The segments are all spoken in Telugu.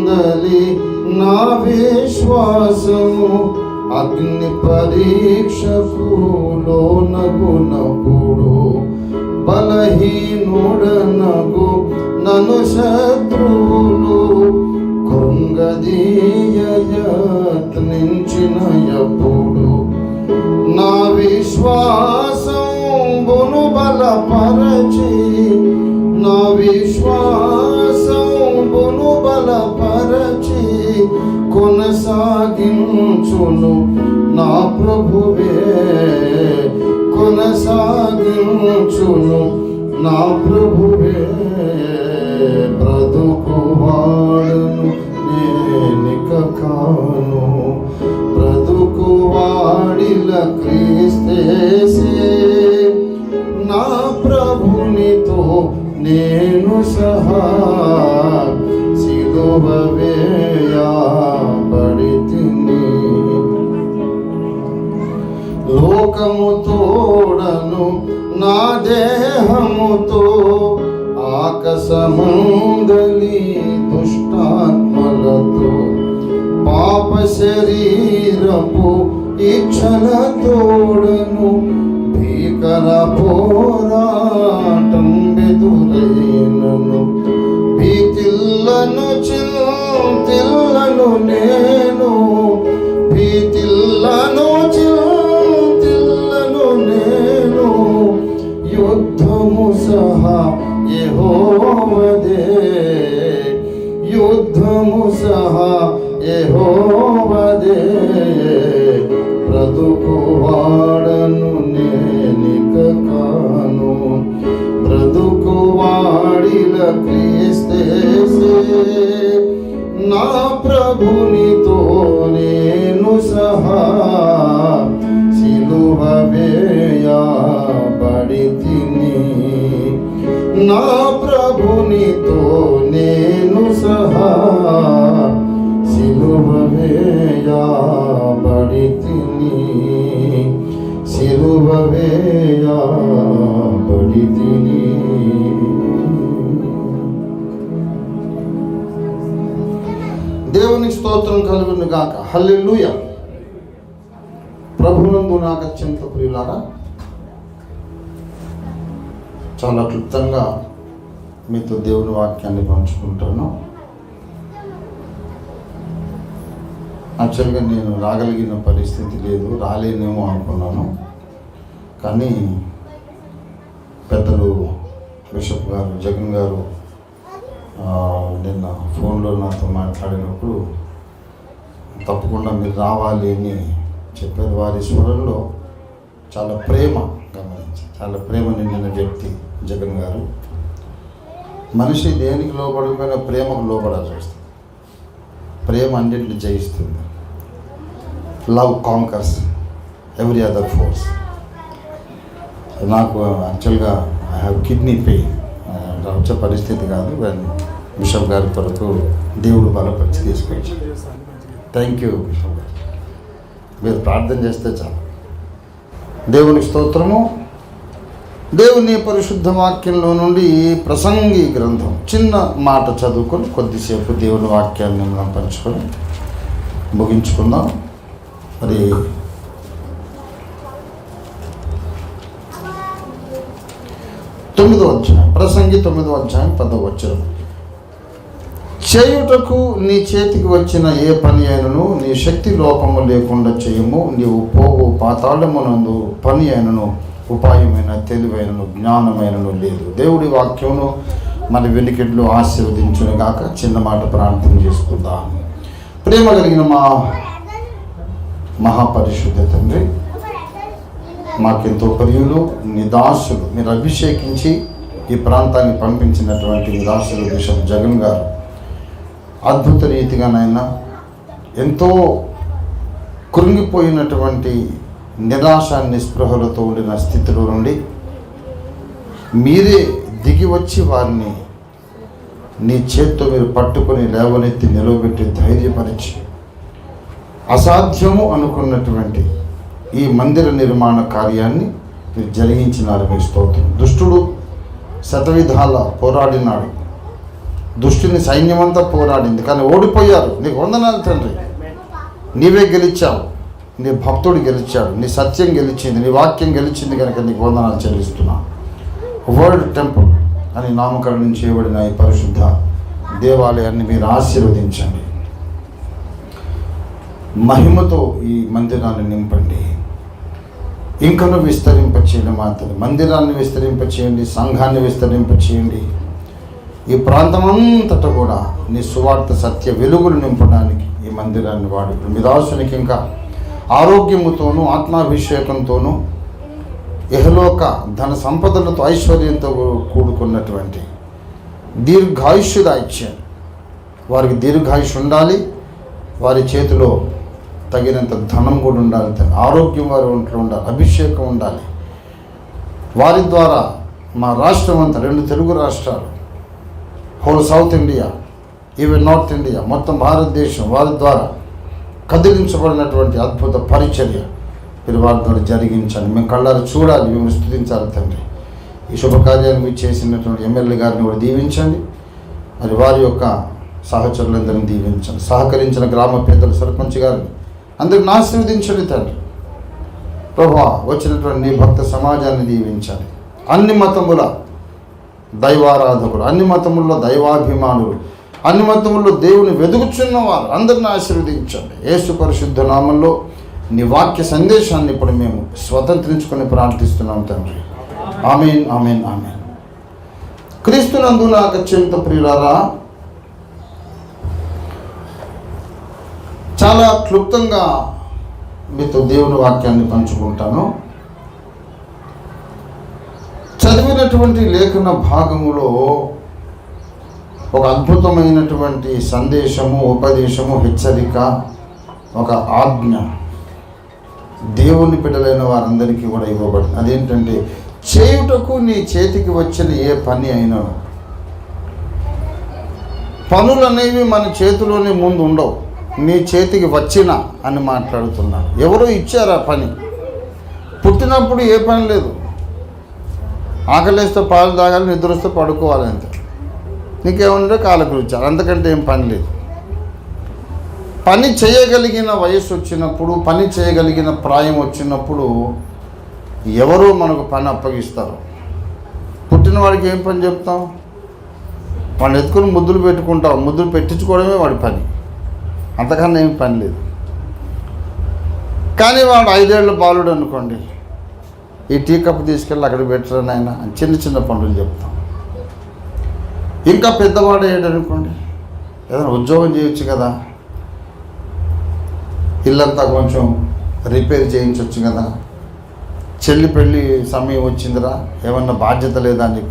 మందలి నా విశ్వాసము అగ్ని పరీక్షకు లోనగునప్పుడు బలహీనుడనగు నన్ను శత్రువులు కృంగదీయయత్నించిన ఎప్పుడు నా విశ్వాసంబును బలపరచి నా విశ్వాసంబును బలపరచి కొనసాగించును నా ప్రభువే కొనసాగించును నా ప్రభువే బ్రతుకువాడును నేనిక కాను బ్రతుకువాడిల క్రీస్తేసే నా ప్రభునితో నేను సహా సిలువ వేయబడితిని లోకము తోడను నా దేహముతో ఆకాశమందలి దుష్టాత్మలతో పాప శరీరపు ఇచ్చల తోడను భీకర పోరాటం ఎదురైనను భీతిల్లను చింతిల్లను నేను భీతిల్లను చింతిల్లను నేను యుద్ధము సహా యెహోవాదే యుద్ధము సహా యెహోవాదే బ్రతుకువాడను నేనిక కాను బ్రతుకువాడిల క్రీస్తేసే నా ప్రభునితో నేను సహా సిలువ వేయబడితిని నా ప్రభునితో నేను సహా సిలువ వేయబడితిని సిలువ వేయబడితిని. దేవునికి స్తోత్రం కలుగును గాక. హల్లెలూయా. ప్రభునందు నాకు అత్యంత ప్రియులారా, చాలా క్లుప్తంగా మీతో దేవుని వాక్యాన్ని పంచుకుంటాను. యాక్చువల్గా నేను రాగలిగిన పరిస్థితి లేదు, రాలేనేమో అనుకున్నాను. కానీ పెద్దలు బిషప్ గారు, జగన్ గారు నిన్న ఫోన్లో నాతో మాట్లాడినప్పుడు తప్పకుండా మీరు రావాలి అని చెప్పారు. వారి స్వరంలో చాలా ప్రేమ గమనించి, చాలా ప్రేమ నిండిన వ్యక్తి జగన్ గారు. మనిషి దేనికి లోబడిపోయినా ప్రేమకు లోబడాల్సి వస్తుంది. ప్రేమ అన్నింటిని జయిస్తుంది. Love conquers every other force. నాకు యాక్చువల్గా ఐ హ్యావ్ కిడ్నీ పెయిన్, వచ్చే పరిస్థితి కాదు, కానీ బిషప్ గారి కొరకు దేవుడు బలపరిచి తీసుకొచ్చాడు. థ్యాంక్ యూ బిషప్ గారు, మీరు ప్రార్థన చేస్తే చాలు. దేవుని స్తోత్రము. దేవుని పరిశుద్ధ వాక్యంలో నుండి ప్రసంగి గ్రంథం చిన్న మాట చదువుకొని కొద్దిసేపు దేవుని వాక్యాన్ని మనం పంచుకొని ముగించుకుందాం. మరి ప్రసంగి 9వ అధ్యాయం 10వ వచనం. చేయుటకు నీ చేతికి వచ్చిన ఏ పని అయినను నీ శక్తి లోపము లేకుండా చేయము. నీవు పోవు పాతాళమునందు పని అయినను ఉపాయమైన తెలివైనను జ్ఞానమైనను లేదు. దేవుడి వాక్యమును మన వెనుకట్లో ఆశీర్వదించును గాక. చిన్న మాట ప్రార్థన చేసుకుందాం. ప్రేమ కలిగిన మా మహాపరిశుద్ధ తండ్రి, మాకెంతో ప్రియులు, నిదాసులు, మీరు అభిషేకించి ఈ ప్రాంతాన్ని పంపించినటువంటి నిదాసులు బిషప్ జగన్ గారు అద్భుత రీతిగానైనా ఎంతో కృంగిపోయినటువంటి నిరాశ నిస్పృహలతో ఉండిన స్థితిలో నుండి మీరే దిగి వచ్చి వారిని నీ చేత్తో మీరు పట్టుకొని లేవనెత్తి నిలవబెట్టి ధైర్యపరిచి అసాధ్యము అనుకున్నటువంటి ఈ మందిర నిర్మాణ కార్యాన్ని మీరు జరిగించినారు. మీ స్తోత్రం. దుష్టుడు శతవిధాల పోరాడినాడు, దుష్టుని సైన్యమంతా పోరాడింది, కానీ ఓడిపోయారు. నీకు వందనాలు తండ్రి, నీవే గెలిచావు, నీ భక్తుడు గెలిచాడు, నీ సత్యం గెలిచింది, నీ వాక్యం గెలిచింది కనుక నీకు వందనాలు చెల్లిస్తున్నా. వరల్డ్ టెంపుల్ అని నామకరణం చేయబడిన ఈ పరిశుద్ధ దేవాలయాన్ని మీరు ఆశీర్వదించండి. మహిమతో ఈ మందిరాన్ని నింపండి. ఇంకనూ విస్తరింపచేయండి. మాత్రం మందిరాన్ని విస్తరింపచేయండి, సంఘాన్ని విస్తరింపచేయండి. ఈ ప్రాంతమంతటా కూడా నీ సువార్త సత్య వెలుగులు నింపడానికి ఈ మందిరాన్ని వాడు. మీ దాసునికి ఇంకా ఆరోగ్యముతోనూ ఆత్మాభిషేకంతోనూ ఇహలోక ధన సంపదలతో ఐశ్వర్యంతో కూడుకున్నటువంటి దీర్ఘాయుష్యుడా ఇచ్చాడు. వారికి దీర్ఘాయుష్ ఉండాలి, వారి చేతిలో తగినంత ధనం కూడా ఉండాలి, ఆరోగ్యం వారి ఒంట్లో ఉండాలి, అభిషేకం ఉండాలి. వారి ద్వారా మా రాష్ట్రం అంతా, 2 తెలుగు రాష్ట్రాలు, whole south India, even north India, మొత్తం భారతదేశం వారి ద్వారా కదిలించబడినటువంటి అద్భుత పరిచర్య మీరు వారి ద్వారా జరిగించండి. మేము కళ్ళారు చూడాలి, మేము స్తుతించాలి తండ్రి. ఈ శుభకార్యాన్ని మీరు చేసినటువంటి ఎమ్మెల్యే గారిని కూడా దీవించండి. మరి వారి యొక్క సహచరులందరినీ దీవించండి. సహకరించిన గ్రామ పెద్దలు, సర్పంచ్ గారిని అందరిని ఆశీర్వదించండి తండ్రి. ప్రభువా, వచ్చినటువంటి నీ భక్త సమాజాన్ని దీవించండి. అన్ని మతముల దైవారాధకులు, అన్ని మతముల్లో దైవాభిమానులు, అన్ని మతముల్లో దేవుని వెదుగుచున్నవారు అందరిని ఆశీర్వదించండి. యేసు పరిశుద్ధ నామంలో నీ వాక్య సందేశాన్ని ఇప్పుడు మేము స్వతంత్రించుకొని ప్రార్థిస్తున్నాం తండ్రి. ఆమేన్, ఆమేన్, ఆమేన్. క్రీస్తునందు నాకు అత్యంత ప్రియులారా, చాలా క్లుప్తంగా మీతో దేవుని వాక్యాన్ని పంచుకుంటాను. చదివినటువంటి లేఖన భాగములో ఒక అద్భుతమైనటువంటి సందేశము, ఉపదేశము, హెచ్చరిక, ఒక ఆజ్ఞ దేవుని బిడ్డలైన వారందరికీ కూడా ఇవ్వబడింది. అదేంటంటే, చేయుటకు నీ చేతికి వచ్చిన ఏ పని అయినా, పనులు అనేవి మన చేతిలోనే ముందు ఉండవు, నీ చేతికి వచ్చిన అని మాట్లాడుతున్నాడు. ఎవరో ఇచ్చారు ఆ పని. పుట్టినప్పుడు ఏ పని లేదు, ఆకలిస్తే పాలు తాగాలి, నిద్ర వస్తే పడుకోవాలి, అంతే. నీకేముంటే కాళ్ళకు ఇచ్చారు, అంతకంటే ఏం పని లేదు. పని చేయగలిగిన వయసు వచ్చినప్పుడు, పని చేయగలిగిన ప్రాయం వచ్చినప్పుడు ఎవరో మనకు పని అప్పగిస్తారు. పుట్టిన వాడికి ఏం పని చెప్తాం? వాడిని ఎత్తుకుని ముద్దులు పెట్టుకుంటాం, ముద్దులు పెట్టించుకోవడమే వాడి పని, అంతకన్నా ఏం పని లేదు. కానీ వాడు 5 ఏళ్ల బాలుడు అనుకోండి, ఈ టీ కప్పు తీసుకెళ్ళి అక్కడ పెట్టరని ఆయన చిన్న చిన్న పనులు చెప్తాం. ఇంకా పెద్దవాడు అయ్యాడనుకోండి, ఏదైనా ఉద్యోగం చేయొచ్చు కదా, ఇల్లంతా కొంచెం రిపేర్ చేయించవచ్చు కదా, చెల్లి పెళ్ళి సమయం వచ్చిందిరా, ఏమన్నా బాధ్యత లేదా అని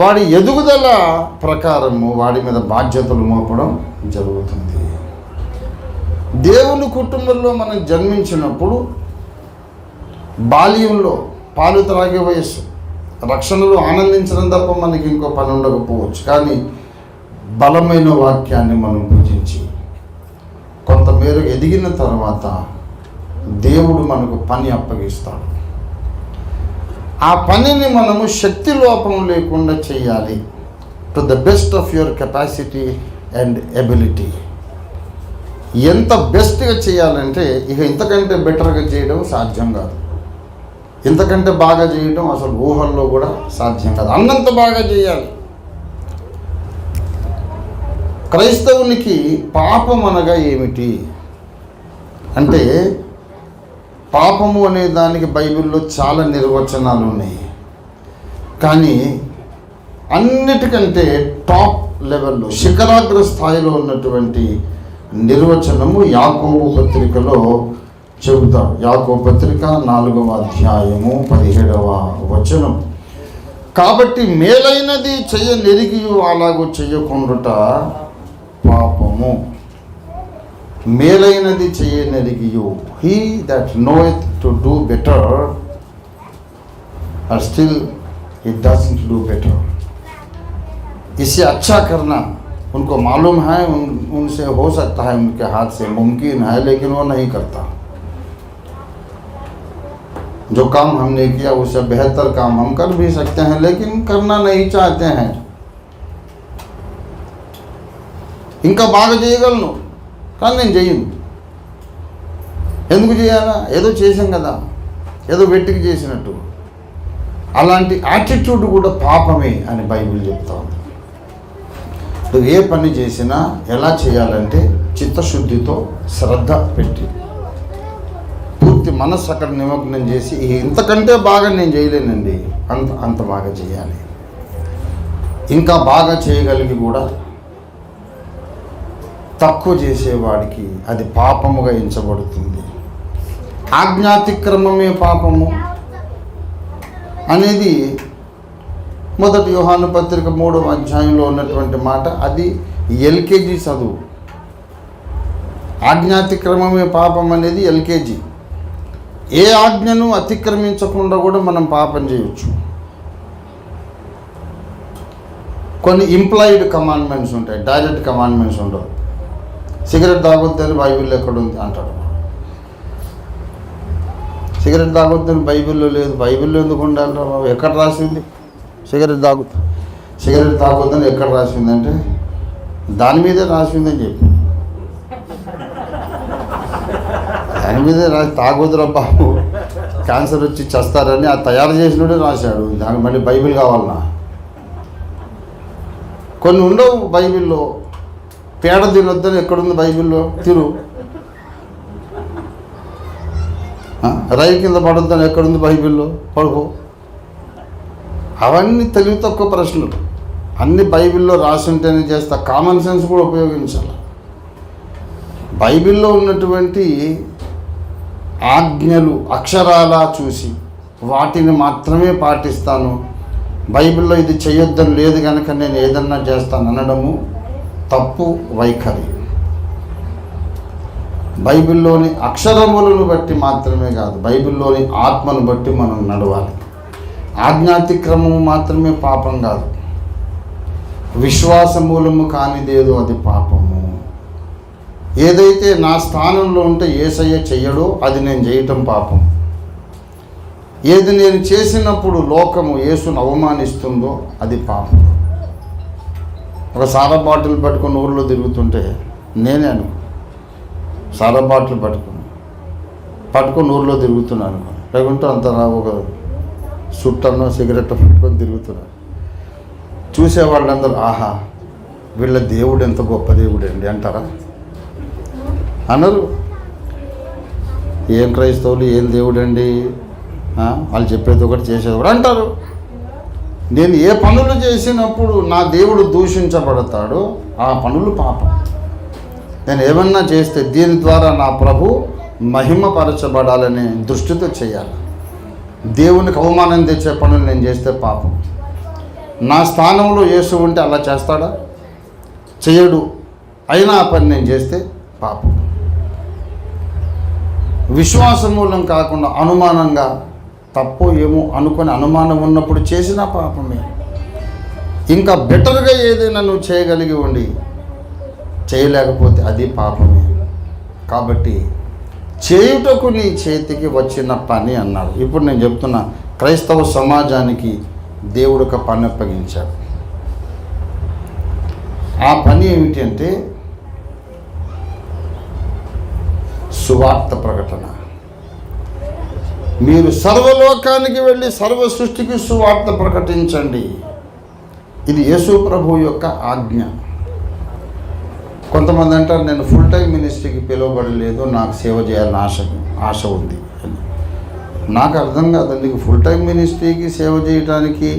వాడి ఎదుగుదల ప్రకారము వాడి మీద బాధ్యతలు మోపడం జరుగుతుంది. దేవుని కుటుంబంలో మనం జన్మించినప్పుడు బాల్యంలో పాలు త్రాగే వయస్సు, రక్షణలో ఆనందించడం తప్ప మనకి ఇంకో పని ఉండకపోవచ్చు. కానీ బలమైన వాక్యాన్ని మనం పూజించి కొంతమేర ఎదిగిన తర్వాత దేవుడు మనకు పని అప్పగిస్తాడు. ఆ పనిని మనము శక్తి లోపం లేకుండా చేయాలి, to the best of your capacity and ability. ఎంత బెస్ట్గా చేయాలంటే ఇక ఇంతకంటే బెటర్గా చేయడం సాధ్యం కాదు, ఇంతకంటే బాగా చేయడం అసలు ఊహల్లో కూడా సాధ్యం కాదు. అన్నంత బాగా చేయాలి. క్రైస్తవునికి పాపం అనగా ఏమిటి అంటే, పాపము అనే దానికి బైబిల్లో చాలా నిర్వచనాలు ఉన్నాయి. కానీ అన్నిటికంటే టాప్ లెవెల్లో, శిఖరాగ్ర స్థాయిలో ఉన్నటువంటి నిర్వచనము యాకోబు పత్రికలో చెబుతాడు. యాకోబు పత్రిక 4వ అధ్యాయము 17వ వచనం. కాబట్టి మేలైనది చెయ్యనెరిగి అలాగూ చెయ్యకుండుట పాపము. మేలైనది చెయ్యనెరిగియు, he that knoweth to do better or still he doesn't do better. इसे अच्छा करना उनको मालूम है, उनसे हो सकता है, उनके हाथ से मुमकिन है, लेकिन वो नहीं करता. जो काम हमने किया उससे बेहतर काम हम कर भी सकते हैं, लेकिन करना नहीं चाहते हैं. ఇంకా బాగా చేయగలను, కానీ నేను చెయ్యను. ఎందుకు చేయాలా? ఏదో చేసాం కదా, ఏదో వెట్టికి చేసినట్టు. అలాంటి యాటిట్యూడ్ కూడా పాపమే అని బైబిల్ చెప్తా ఉంది. నువ్వు ఏ పని చేసినా ఎలా చేయాలంటే చిత్తశుద్ధితో, శ్రద్ధ పెట్టి, పూర్తి మనస్సు అక్కడ నిమగ్నం చేసి, ఇంతకంటే బాగా నేను చేయలేనండి, అంత బాగా చేయాలి. ఇంకా బాగా చేయగలిగి కూడా తక్కువ చేసేవాడికి అది పాపముగా ఎంచబడుతుంది. ఆజ్ఞాతిక్రమమే పాపము అనేది మొదటి యోహాను పత్రిక 3వ అధ్యాయంలో ఉన్నటువంటి మాట. అది ఎల్కేజీ చదువు. ఆజ్ఞాతిక్రమమే పాపం అనేది ఎల్కేజీ. ఏ ఆజ్ఞను అతిక్రమించకుండా కూడా మనం పాపం చేయొచ్చు. కొన్ని ఇంప్లాయిడ్ కమాండ్మెంట్స్ ఉంటాయి, డైరెక్ట్ కమాండ్మెంట్స్ ఉండవు. సిగరెట్ తాగొద్దని బైబిల్లో ఎక్కడుంది అంటాడు. సిగరెట్ తాగొద్దని బైబిల్లో లేదు. బైబిల్లో ఎందుకు ఉండాలి? ఎక్కడ రాసింది? సిగరెట్ తాగొద్దని ఎక్కడ రాసిందంటే దాని మీదే రాసిందని చెప్పి, దాని మీదే రాసి తాగొద్దురా బాబు, క్యాన్సర్ వచ్చి చస్తారని ఆ తయారు చేసినోడే రాశాడు. దానికి మళ్ళీ బైబిల్ కావాలన్నా? కొన్ని ఉండవు బైబిల్లో. పేడ తినొద్దని ఎక్కడుంది బైబిల్లో? తిరు. రైలు కింద పడొద్దని ఎక్కడుంది బైబిల్లో? పడుకో. అవన్నీ తెలివి తక్కువ ప్రశ్నలు. అన్ని బైబిల్లో రాసి ఉంటేనే చేస్తా. కామన్ సెన్స్ కూడా ఉపయోగించాలి. బైబిల్లో ఉన్నటువంటి ఆజ్ఞలు అక్షరాలా చూసి వాటిని మాత్రమే పాటిస్తాను, బైబిల్లో ఇది చేయొద్దని లేదు కనుక నేను ఏదన్నా చేస్తాను అనడము తప్పు వైఖరి. బైబిల్లోని అక్షరములను బట్టి మాత్రమే కాదు, బైబిల్లోని ఆత్మను బట్టి మనం నడవాలి. ఆజ్ఞాతిక్రమము మాత్రమే పాపం కాదు, విశ్వాసమూలము కానిదేదో అది పాపము. ఏదైతే నా స్థానంలో ఉంటే యేసయ్య చెయ్యడో అది నేను చేయటం పాపం. ఏది నేను చేసినప్పుడు లోకము యేసును అవమానిస్తుందో అది పాపం. ఒక సారా బాటిల్ పట్టుకొని ఊళ్ళో తిరుగుతుంటే నేనే సారా బాటిల్ పట్టుకొని ఊళ్ళో తిరుగుతున్నాను, లేకుంటే అంత ఒక సుట్టన్నో సిగరెట్ పట్టుకొని తిరుగుతున్నాను. చూసేవాళ్ళందరూ ఆహా వీళ్ళ దేవుడు ఎంత గొప్ప దేవుడు అండి అంటారా? అన్నారు. ఏం క్రైస్తవులు, ఏం దేవుడు అండి, వాళ్ళు చెప్పేది ఒకటి చేసేది ఒకటి అంటారు. నేను ఏ పనులు చేసినప్పుడు నా దేవుడు దూషించబడతాడో ఆ పనులు పాపం. నేను ఏమన్నా చేస్తే దీని ద్వారా నా ప్రభు మహిమపరచబడాలనే దృష్టితో చేయాలి. దేవునికి అవమానం తెచ్చే పనులు నేను చేస్తే పాపం. నా స్థానంలో యేసు ఉంటే అలా చేస్తాడా? చేయడు. అయినా ఆ పని నేను చేస్తే పాపం. విశ్వాసమూలం కాకుండా అనుమానంగా తప్పో ఏమో అనుకొని అనుమానం ఉన్నప్పుడు చేసిన పాపమే. ఇంకా బెటర్గా ఏదైనా నువ్వు చేయగలిగి ఉండి చేయలేకపోతే అది పాపమే. కాబట్టి చేయుటకు నీ చేతికి వచ్చిన పని అన్నాడు. ఇప్పుడు నేను చెప్తున్నా, క్రైస్తవ సమాజానికి దేవుడు ఒక పని అప్పగించాడు. ఆ పని ఏమిటి అంటే సువార్త ప్రకటన. మీరు సర్వలోకానికి వెళ్ళి సర్వ సృష్టికి సువార్త ప్రకటించండి. ఇది యేసు ప్రభు యొక్క ఆజ్ఞ. కొంతమంది అంటారు నేను ఫుల్ టైం మినిస్ట్రీకి పిలువబడలేదు, నాకు సేవ చేయాలని ఆశ ఉంది. నాకు అర్థం కాదు, నీకు ఫుల్ టైం మినిస్ట్రీకి సేవ చేయడానికి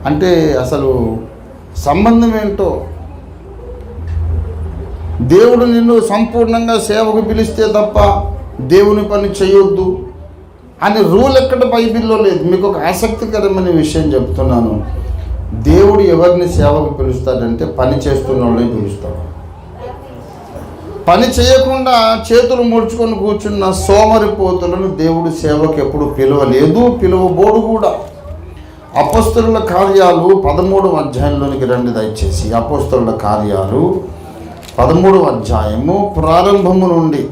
అంటే అసలు సంబంధం ఏంటో. దేవుడు నిన్ను సంపూర్ణంగా సేవకు పిలిస్తే తప్ప దేవుని పని చేయొద్దు అని రూల్ ఎక్కడ బైబిల్లో లేదు. మీకు ఒక ఆసక్తికరమైన విషయం చెప్తున్నాను. దేవుడు ఎవరిని సేవకు పిలుస్తాడంటే పని చేస్తున్న వాళ్ళని పిలుస్తాడు. పని చేయకుండా చేతులు ముడుచుకొని కూర్చున్న సోమరిపోతులను దేవుడు సేవకు ఎప్పుడు పిలవలేదు, పిలువబోడు కూడా. అపోస్తలుల కార్యాలు 13వ అధ్యాయంలోనికి రండి దయచేసి. అపోస్తలుల కార్యాలు 13వ అధ్యాయము ప్రారంభము నుండి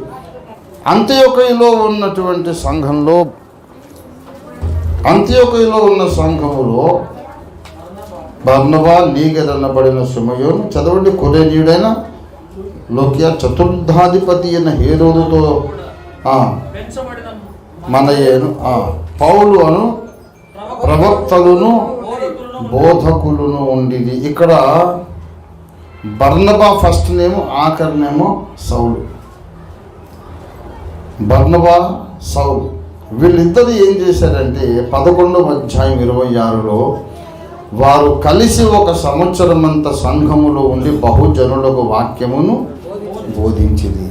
అంత్యోకయలో ఉన్నటువంటి సంఘంలో, అంత్యోకయలో ఉన్న సంఘములో బర్నబా నీగెదనబడిన సిమయోను, చదవండి, కురేనీయుడైన లోకియా, చతుర్థాధిపతి అయిన హేరోదుతో మనయేను, పౌలు అను ప్రవక్తలను బోధకులను ఉండిది. ఇక్కడ బర్నబా ఫస్ట్ నేమో, ఆఖరి నేమో సౌలు. బర్నబా, సౌలు వీళ్ళిద్దరు ఏం చేశారంటే 11వ అధ్యాయం 26లో వారు కలిసి 1 సంవత్సరం అంతా సంఘములో ఉండి బహుజనులకు వాక్యమును బోధించింది.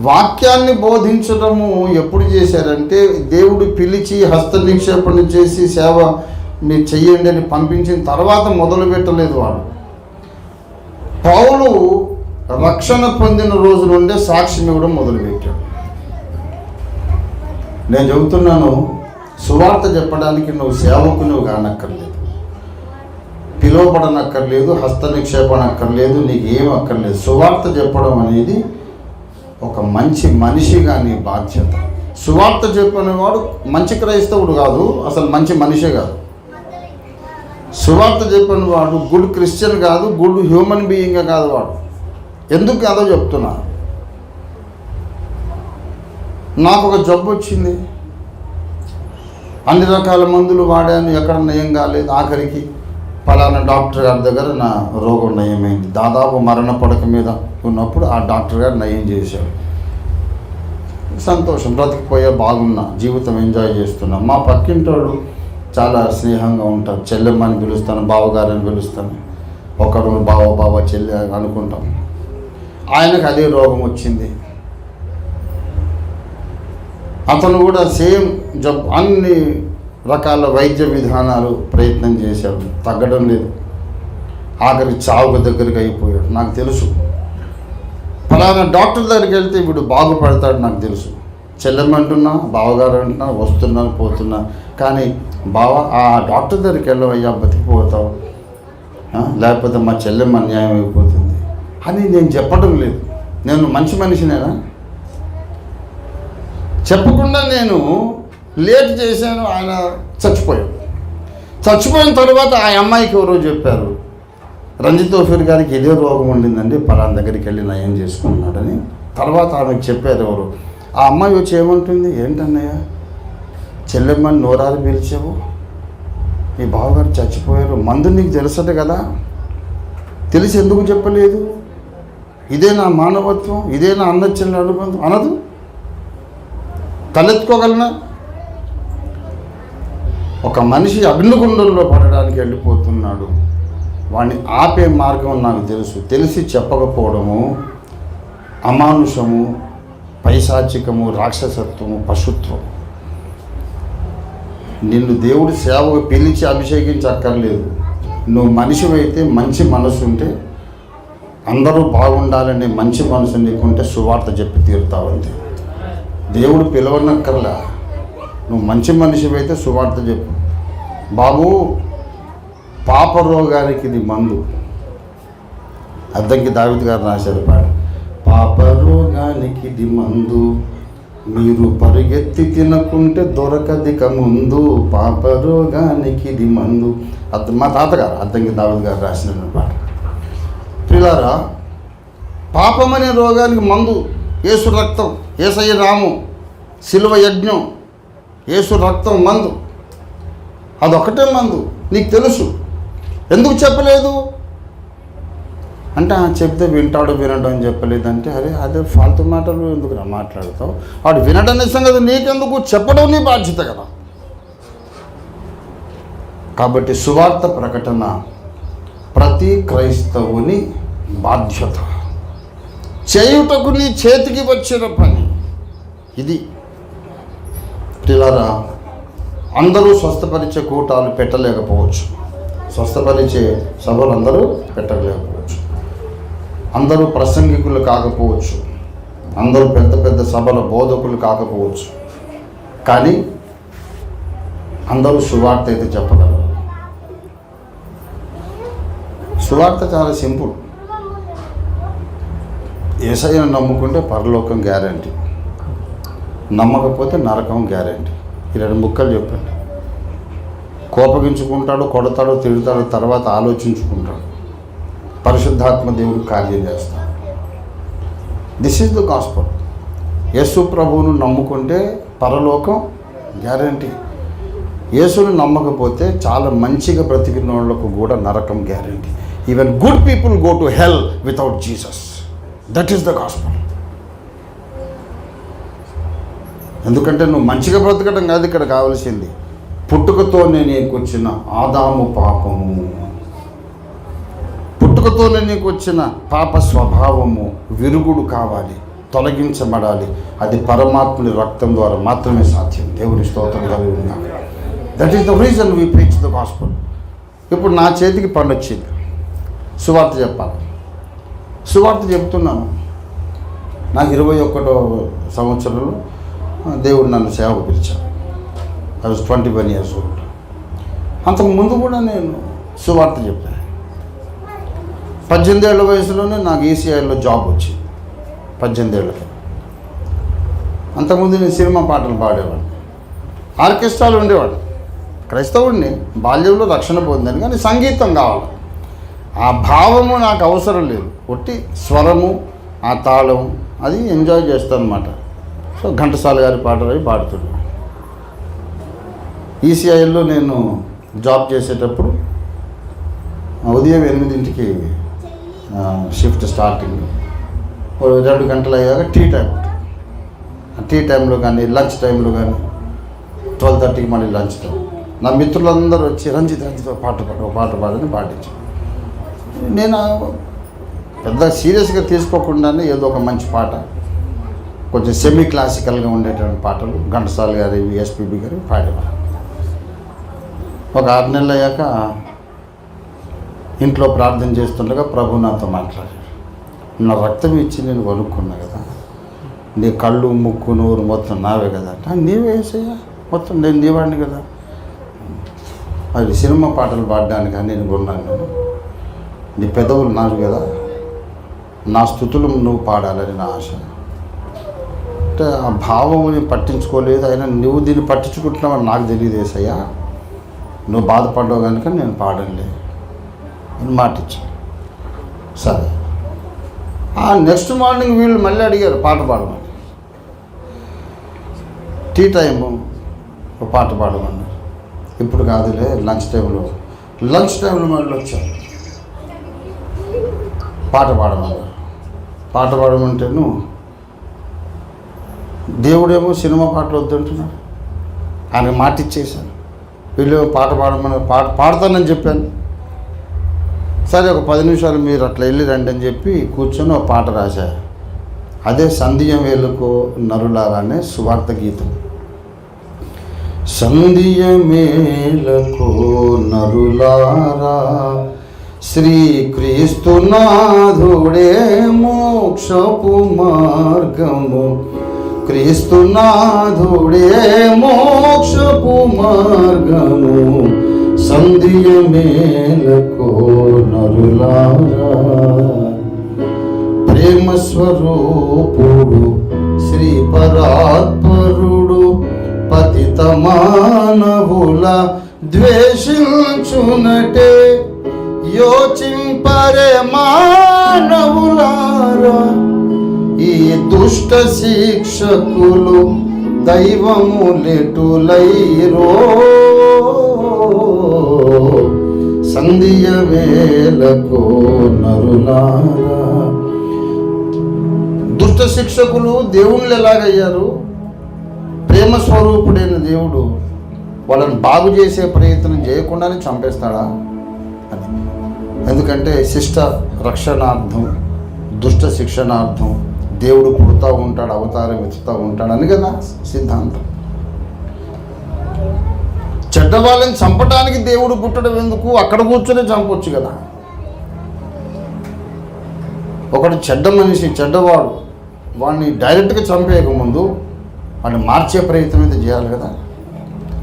వాక్యాన్ని బోధించడము ఎప్పుడు చేశారంటే దేవుడు పిలిచి హస్త నిక్షేపణ చేసి సేవ మీరు చెయ్యండి అని పంపించిన తర్వాత మొదలు పెట్టలేదు. వాడు పౌలు రక్షణ పొందిన రోజు నుండే సాక్ష్యం ఇవ్వడం మొదలుపెట్టాడు. నేను చెబుతున్నాను, సువార్త చెప్పడానికి నువ్వు సేవకు నువ్వు కానక్కర్లేదు, పిలువబడనక్కర్లేదు, హస్త నిక్షేపణ అక్కర్లేదు, నీకు ఏం అక్కర్లేదు. సువార్త చెప్పడం అనేది ఒక మంచి మనిషిగా నీ బాధ్యత. సువార్త చెప్పినవాడు మంచి క్రైస్తవుడు కాదు, అసలు మంచి మనిషే కాదు. సువార్త చెప్పిన వాడు గుడ్ క్రిస్టియన్ కాదు, గుడ్ హ్యూమన్ బీయింగ్ కాదు వాడు. ఎందుకు కాదో చెప్తున్నా. నాకు ఒక జబ్బు వచ్చింది, అన్ని రకాల మందులు వాడాను, ఎక్కడ నయం కాలేదు. ఆఖరికి పలానా డాక్టర్ గారి దగ్గర నా రోగం నయమైంది. దాదాపు మరణ పడక మీద ఉన్నప్పుడు ఆ డాక్టర్ గారు నయం చేశాడు. సంతోషం, బ్రతికిపోయా, బాగున్నా, జీవితం ఎంజాయ్ చేస్తున్నా. మా పక్కింటోళ్ళు చాలా స్నేహంగా ఉంటారు. చెల్లెమ్మని పిలుస్తాను, బావగారని పిలుస్తాను, ఒకరు బావ చెల్లె అనుకుంటాం. ఆయనకు అదే రోగం వచ్చింది. అతను కూడా సేమ్ జబ్బు, అన్ని రకాల వైద్య విధానాలు ప్రయత్నం చేశాడు, తగ్గడం లేదు. ఆఖరికి చావుకు దగ్గరికి అయిపోయాడు. నాకు తెలుసు ఫలానా డాక్టర్ దగ్గరికి వెళ్తే వీడు బాగుపడతాడు, నాకు తెలుసు. చెల్లెమ్మంటున్నా, బావగారు అంటున్నా, వస్తున్నాను పోతున్నా, కానీ బావ ఆ డాక్టర్ దగ్గరికి వెళ్ళవయ్యా, బతికిపోతావు, లేకపోతే మా చెల్లెమ్మ అన్యాయం అయిపోతుంది అని నేను చెప్పడం లేదు. నేను మంచి మనిషినేనా? చెప్పకుండా నేను లేట్ చేశాను. ఆయన చచ్చిపోయాడు. చచ్చిపోయిన తర్వాత ఆ అమ్మాయికి ఎవరో చెప్పారు, రంజిత్ ఓఫీర్ గారికి ఇదే రోగం ఉండిందండి, పలానా దగ్గరికి వెళ్ళి నయం చేసుకున్నాడని. తర్వాత ఆమెకు చెప్పారు ఎవరు. ఆ అమ్మాయి వచ్చి ఏమంటుంది, ఏంటన్నయ్య చెల్లెమ్మని నోరాలు పిలిచావు, మీ బావగారు చచ్చిపోయారు, మందు నీకు తెలుసట కదా, తెలిసి ఎందుకు చెప్పలేదు? ఇదే నా మానవత్వం, ఇదే నా అన్న చెల్లెలు అనుబంధం అనదు? తలెత్తుకోగలనా? ఒక మనిషి అగ్నిగుండంలో పడడానికి వెళ్ళిపోతున్నాడు, వాడిని ఆపే మార్గం నాకు తెలుసు. తెలిసి చెప్పకపోవడము అమానుషము, పైశాచికము, రాక్షసత్వము, పశుత్వం. నిన్ను దేవుడి సేవకు పిలిచి అభిషేకించక్కర్లేదు. నువ్వు మనిషివైతే, మంచి మనసు ఉంటే, అందరూ బాగుండాలనే మంచి మనసు నీకుంటే సువార్త చెప్పి తీరుతావంతే. దేవుడు పిలవనక్కర్లా, నువ్వు మంచి మనిషివైతే సువార్త చెప్పు. బాబు, పాప రోగానికి ఇది మందు. అద్దంకి దావీదు గారు రాశారు పాట, పాప రోగానికి ఇది మందు, మీరు పరిగెత్తి తినకుంటే దొరకదిక ముందు, పాప రోగానికి ఇది మందు. మా తాతగారు అద్దంకి దావీదు గారు రాసిన పాట. పిల్లారా, పాపమనే రోగానికి మందు యేసు రక్తం, యేసయ్య నామం, శిలువ యజ్ఞం, యేసు రక్తం మందు. అదొక్కటే మందు. నీకు తెలుసు, ఎందుకు చెప్పలేదు అంటే, చెప్తే వింటాడు వినడం అని చెప్పలేదంటే, అదే ఫాల్తు మాటలు ఎందుకు మాట్లాడతావు? వాడు వినడం నిజం కదా, నీకెందుకు చెప్పడం నీ బాధ్యత కదా. కాబట్టి సువార్త ప్రకటన ప్రతి క్రైస్తవుని బాధ్యత. చేయుటకు నీ చేతికి వచ్చిన పని ఇది. పిల్లరా, అందరూ స్వస్థపరిచే కూటాలు పెట్టలేకపోవచ్చు, స్వస్థపరిచే సభలు అందరూ పెట్టలేకపోవచ్చు, అందరూ ప్రసంగికులు కాకపోవచ్చు, అందరూ పెద్ద పెద్ద సభల బోధకులు కాకపోవచ్చు, కానీ అందరూ సువార్త అయితే చెప్పగలరు. సువార్త చాలా సింపుల్. యేసయ్యను నమ్ముకుంటే పరలోకం గ్యారంటీ, నమ్మకపోతే నరకం గ్యారంటీ. ఈ 2 ముక్కలు చెప్పండి. కోపగించుకుంటాడు, కొడతాడు, తిడతాడు, తర్వాత ఆలోచించుకుంటాడు. పరిశుద్ధాత్మ దేవుడు కార్యం చేస్తాడు. This is the gospel. Yesu ప్రభువును నమ్ముకుంటే పరలోకం గ్యారంటీ. యేసును నమ్మకపోతే చాలా మంచిగా బ్రతికిన వాళ్ళకు కూడా నరకం guarantee. Even good people go to hell without Jesus. That is the gospel. ఎందుకంటే నువ్వు మంచిగా బ్రతకడం కాదు ఇక్కడ కావాల్సింది, పుట్టుకతోనే నీకు వచ్చిన ఆదాము పాపము, పుట్టుకతోనే నీకు వచ్చిన పాప స్వభావము విరుగుడు కావాలి, తొలగించబడాలి. అది పరమాత్ముని రక్తం ద్వారా మాత్రమే సాధ్యం. దేవుని స్తోత్రం కలుగుతుంది. That is the reason we preach the gospel. ఇప్పుడు నా చేతికి పని వచ్చింది, సువార్త చెప్పాలి. సువార్త చెప్తున్నాను. నాకు 21వ సంవత్సరంలో దేవుడు నన్ను సేవకు పిలిచాడు. I was 21 years old. అంతకు ముందు కూడా నేను సువార్త చెప్పాను. 18 ఏళ్ల వయసులోనే నాకు ఈసీఐలో జాబ్ వచ్చింది. 18 ఏళ్ళకి. అంతకుముందు నేను సినిమా పాటలు పాడేవాడిని, ఆర్కెస్ట్రాలు ఉండేవాడు. క్రైస్తవుడిని, బాల్యంలో రక్షణ పొందాను, కానీ సంగీతం కావాలి. ఆ భావము నాకు అవసరం లేదు. ఒట్టి స్వరము, ఆ తాళం, అది ఎంజాయ్ చేస్తాను అన్నమాట. సో ఘంటసాల గారి పాటలు అవి పాడుతున్నాను. ఈసీఐలో నేను జాబ్ చేసేటప్పుడు ఉదయం 8ంటికి షిఫ్ట్ స్టార్టింగ్, 2 గంటలు అయ్యాక టీ టైం. టీ టైంలో కానీ లంచ్ టైంలో కానీ 12:30కి మళ్ళీ లంచ్ టైం. నా మిత్రులందరూ వచ్చి రంజిత్ పాట పాడని పాటించాను. నేను పెద్ద సీరియస్గా తీసుకోకుండానే ఏదో ఒక మంచి పాట, కొంచెం సెమీ క్లాసికల్గా ఉండేటువంటి పాటలు ఘంటసాల గారి, ఎస్పీబీ గారి పాడేవారు. ఒక 6 నెలలు అయ్యాక ఇంట్లో ప్రార్థన చేస్తుండగా ప్రభు నాతో మాట్లాడాడు. నా రక్తం ఇచ్చి నేను వణుక్కున్నా కదా, నీ కళ్ళు, ముక్కు, నోరు మొత్తం నావే కదా. నీవే వేసయ్యా, మొత్తం నేను నీవాడిని కదా. అది సినిమా పాటలు పాడడానికి నేను కొన్నాను. నీ పెదవులు నావి కదా, నా స్తుతులు నువ్వు పాడాలని నా ఆశ. అంటే ఆ భావం పట్టించుకోలేదు. అయినా నువ్వు దీన్ని పట్టించుకుంటున్నావని నాకు తెలియదు ఏసయ్యా, నువ్వు బాధపడ్డావు కనుక నేను పాడంలే అని మాటిచ్చాను. సరే, ఆ నెక్స్ట్ మార్నింగ్ వీళ్ళు మళ్ళీ అడిగారు పాట పాడమని. టీ టైము ఒక పాట పాడమన్నారు. ఇప్పుడు కాదులే, లంచ్ టైంలో మళ్ళీ వచ్చాను, పాట పాడమన్నారు. పాట పాడమంటేను దేవుడేమో సినిమా పాటలు వద్దంటున్నారు. ఆయన మాట ఇచ్చేసాను. వీళ్ళు పాట పాడమని పాడతానని చెప్పాను. సరే, ఒక 10 నిమిషాలు మీరు అట్లా వెళ్ళి రండి అని చెప్పి కూర్చొని ఒక పాట రాశారు. అదే సంధ్య మేలుకో నరులారా అనే సువార్త గీతం. సంధ్య మేలుకో నరులారా, శ్రీక్రీస్తునాథుడే మోక్షపు మార్గము, క్రీస్తునాథుడే మోక్షపు మార్గము, సంధ్య మేలుకో నరులారా. ప్రేమ స్వరూపుడు శ్రీ పరాత్పరుడు, పతిత మానవుల ద్వేషించునటే యోచింపరే మానవులారా. ఈ దుష్ట శిక్షకులు దైవములెటులైరో, సంధ్య వేళకో నరులారా. దుష్ట శిక్షకులు దేవుళ్ళు ఎలాగయ్యారు? ప్రేమ స్వరూపుడైన దేవుడు వాళ్ళని బాగు చేసే ప్రయత్నం చేయకుండానే చంపేస్తాడా అని. ఎందుకంటే శిష్ట రక్షణార్థం, దుష్ట శిక్షణార్థం దేవుడు పుడుతూ ఉంటాడు, అవతారం ఎత్తుతూ ఉంటాడు అని కదా సిద్ధాంతం. చెడ్డవాళ్ళని చంపడానికి దేవుడు పుట్టడం ఎందుకు? అక్కడ కూర్చొని చంపొచ్చు కదా. ఒకడు చెడ్డ మనిషి, చెడ్డవాడు, వాడిని డైరెక్ట్గా చంపేయకముందు వాడిని మార్చే ప్రయత్నం అయితే చేయాలి కదా.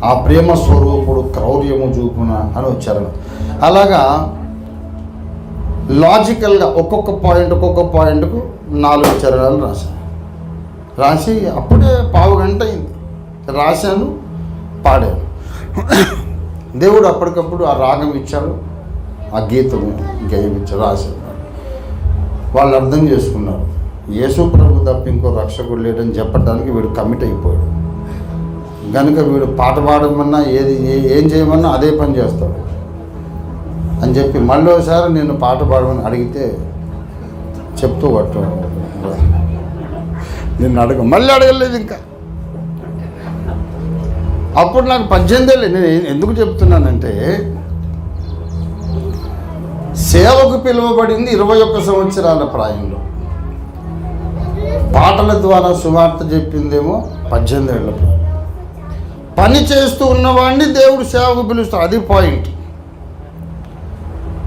ఆ ప్రేమ స్వరూపుడు క్రౌర్యము చూపున అని వచ్చారు. అలాగా లాజికల్గా ఒక్కొక్క పాయింట్కు 4 చరణాలు రాసి అప్పుడే 1/2 గంట అయింది. రాశాను, పాడాను. దేవుడు అప్పటికప్పుడు ఆ రాగం ఇచ్చాడు, ఆ గీతం గేయం ఇచ్చాడు, రాశాడు. వాళ్ళు అర్థం చేసుకున్నారు, యేసు ప్రభు తప్ప ఇంకో రక్షకుడు లేడని చెప్పడానికి వీడు కమిట్ అయిపోయాడు. కనుక వీడు పాట పాడమన్నా ఏం చేయమన్నా అదే పని చేస్తాడు అని చెప్పి మళ్ళీ ఒకసారి నేను పాట పాడమని అడిగితే చెప్తూ పట్టు నిన్ను మళ్ళీ అడగలేదు. ఇంకా అప్పుడు నాకు 18 ఏళ్ళు. నేను ఎందుకు చెప్తున్నానంటే, సేవకు పిలువబడింది 21 సంవత్సరాల ప్రాయంలో, పాటల ద్వారా సువార్త చెప్పిందేమో 18 ఏళ్ళ ప్రాయం. పని చేస్తూ ఉన్నవాడిని దేవుడు సేవకు పిలుస్తాడు, అది పాయింట్.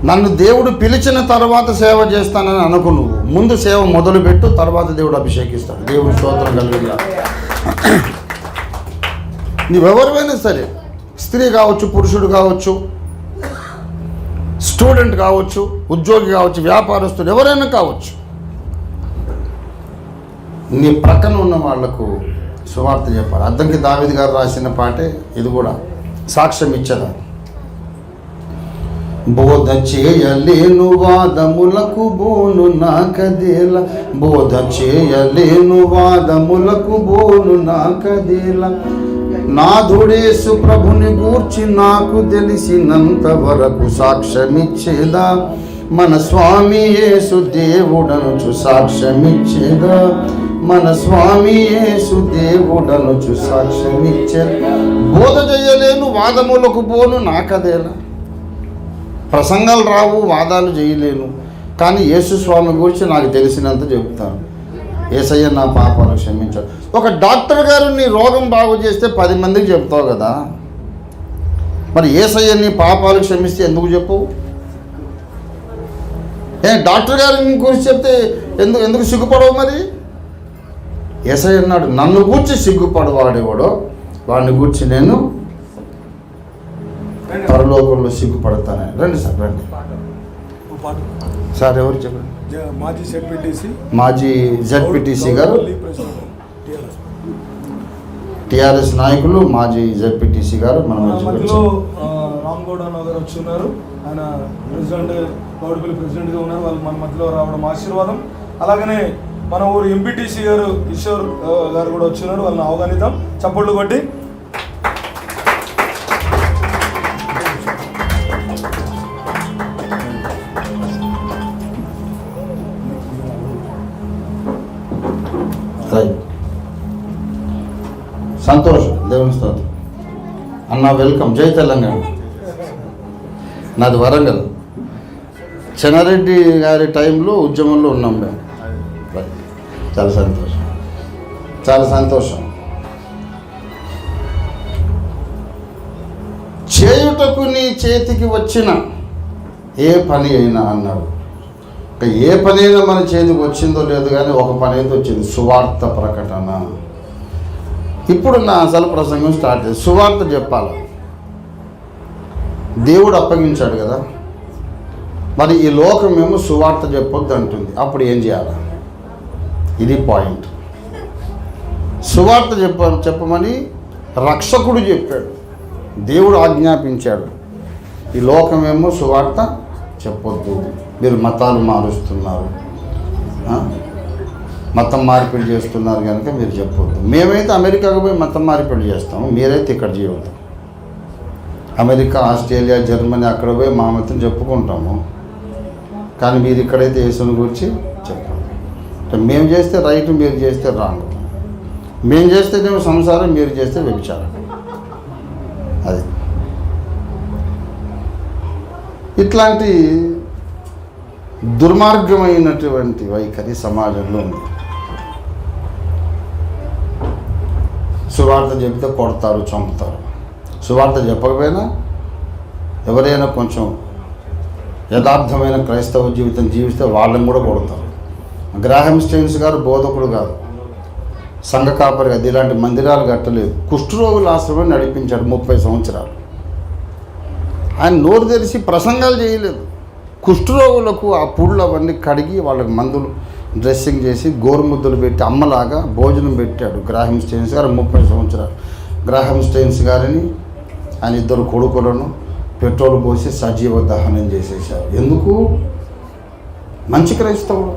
నన్ను దేవుడు పిలిచిన తర్వాత సేవ చేస్తానని అనుకు, నువ్వు ముందు సేవ మొదలుపెట్టు, తర్వాత దేవుడు అభిషేకిస్తాడు. దేవుడు స్తోత్రం కలిగిన. నువ్వెవరివైనా సరే, స్త్రీ కావచ్చు, పురుషుడు కావచ్చు, స్టూడెంట్ కావచ్చు, ఉద్యోగి కావచ్చు, వ్యాపారస్తుడు ఎవరైనా కావచ్చు, నీ ప్రక్కన ఉన్న వాళ్లకు సువార్త చెప్పాలి. అద్దంకి దావీదు గారు రాసిన పాటే ఇది కూడా, సాక్ష్యం ఇచ్చదా. బోధ చేయలేను వాదములకు బోను నాకదేల, బోధ చేయలేను వాదములకు బోను నాకదేల, నాథుడేసు ప్రభుని గూర్చి నాకు తెలిసినంత వరకు సాక్ష్యమిచ్చేదా, మన స్వామి యేసు దేవుడనుచు సాక్ష్యమిచ్చేదా, మన స్వామి యేసు దేవుడనుచు సాక్ష్యమిచ్చేదా. బోధ చేయలేను వాదములకు బోను నాకదేలా, ప్రసంగాలు రావు, వాదాలు చేయలేను, కానీ యేసు స్వామి గురించి నాకు తెలిసినంత చెప్తాను. యేసయ్య నా పాపాలు క్షమించాడు. ఒక డాక్టర్ గారు నీ రోగం బాగు చేస్తే 10 మందికి చెప్తావు కదా, మరి యేసయ్య నీ పాపాలు క్షమిస్తే ఎందుకు చెప్పవు? డాక్టర్ గారు గురించి చెప్తే ఎందుకు సిగ్గుపడవు? మరి యేసయ్య అన్నాడు, నన్ను గూర్చి సిగ్గుపడవాడేవాడో వాడిని గూర్చి నేను పరలోకంలో సిగ్గుపడతానని. రండి సార్, రండి సార్. ఎవరు చెప్పండి? మాజీ జెడ్పీటీసీ గారు, టిఆర్ఎస్ నాయకులు, మాజీ జెడ్పీటీసీ గారు మన మధ్యలో రామ్గౌడ గారు వచ్చి ఉన్నారు. ఆయన ప్రెసిడెంట్, గౌడపల్లి ప్రెసిడెంట్గా ఉన్నారు. వాళ్ళు మన మధ్యలో రావడం ఆశీర్వాదం. అలాగనే మన ఊరు ఎంపీటీసీ గారు కిషోర్ గారు కూడా వచ్చినారు. వాళ్ళని ఆహ్వానిద్దాం చప్పట్లు కొట్టి. సంతోషం, దేవుని స్తోత్రం అన్న. వెల్కమ్, జై తెలంగాణ. నాది వరంగల్. చెన్నారెడ్డి గారి టైంలో ఉద్యమంలో ఉన్నాం మేము. చాలా సంతోషం, చాలా సంతోషం. చేయుటకు నీ చేతికి వచ్చిన ఏ పని అయినా అన్నాడు. ఏ పని అయినా మన చేతికి వచ్చిందో లేదు, కానీ ఒక పని అయితే వచ్చింది, సువార్త ప్రకటన. ఇప్పుడు నా అసలు ప్రసంగం స్టార్ట్ చేసి సువార్త చెప్పాలి. దేవుడు అప్పగించాడు కదా, మరి ఈ లోకం ఏమో సువార్త చెప్పొద్దు అంటుంది. అప్పుడు ఏం చేయాలి? ఇది పాయింట్. సువార్త చెప్పమని రక్షకుడు చెప్పాడు, దేవుడు ఆజ్ఞాపించాడు. ఈ లోకమేమో సువార్త చెప్పొద్దు, మీరు మతాలు మారుస్తున్నారు, మతం మార్పిడి చేస్తున్నారు కనుక మీరు చెప్పొద్దు. మేమైతే అమెరికాకు పోయి మతం మార్పిడి చేస్తాము, మీరైతే ఇక్కడ చేయవద్దు. అమెరికా, ఆస్ట్రేలియా, జర్మనీ అక్కడ పోయి మా మతం చెప్పుకుంటాము, కానీ మీరు ఇక్కడైతే యేసుని గురించి చెప్పండి. మేము చేస్తే రైట్, మీరు చేస్తే రాంగ్. మేము చేస్తేనేమో సంసారం, మీరు చేస్తే వ్యభిచారం. అది ఇట్లాంటి దుర్మార్గమైనటువంటి వైఖరి సమాజంలో ఉంది. సువార్త చెప్తే కొడతారు, చంపుతారు. సువార్త చెప్పకపోయినా ఎవరైనా కొంచెం యథార్థమైన క్రైస్తవ జీవితం జీవిస్తే వాళ్ళని కూడా కొడతారు. గ్రాహం స్టెయిన్స్ గారు బోధకుడు కాదు, సంఘ కాపరి కాదు, ఇలాంటి మందిరాలు కట్టలేదు. కుష్ఠరోగుల ఆశ్రమం నడిపించాడు 30 సంవత్సరాలు. ఆయన నోరు తెరిచి ప్రసంగాలు చేయలేదు. కుష్ఠరోగులకు ఆ పుళ్ళు అవన్నీ కడిగి వాళ్ళకి మందులు డ్రెస్సింగ్ చేసి గోరుముద్దలు పెట్టి అమ్మలాగా భోజనం పెట్టాడు గ్రాహం స్టెయిన్స్ గారు 30 సంవత్సరాలు. గ్రాహం స్టెయిన్స్ గారిని ఆయన ఇద్దరు కొడుకులను పెట్రోల్ పోసి సజీవ దహనం చేసేసారు. ఎందుకు? మంచి క్రైస్తవుడు,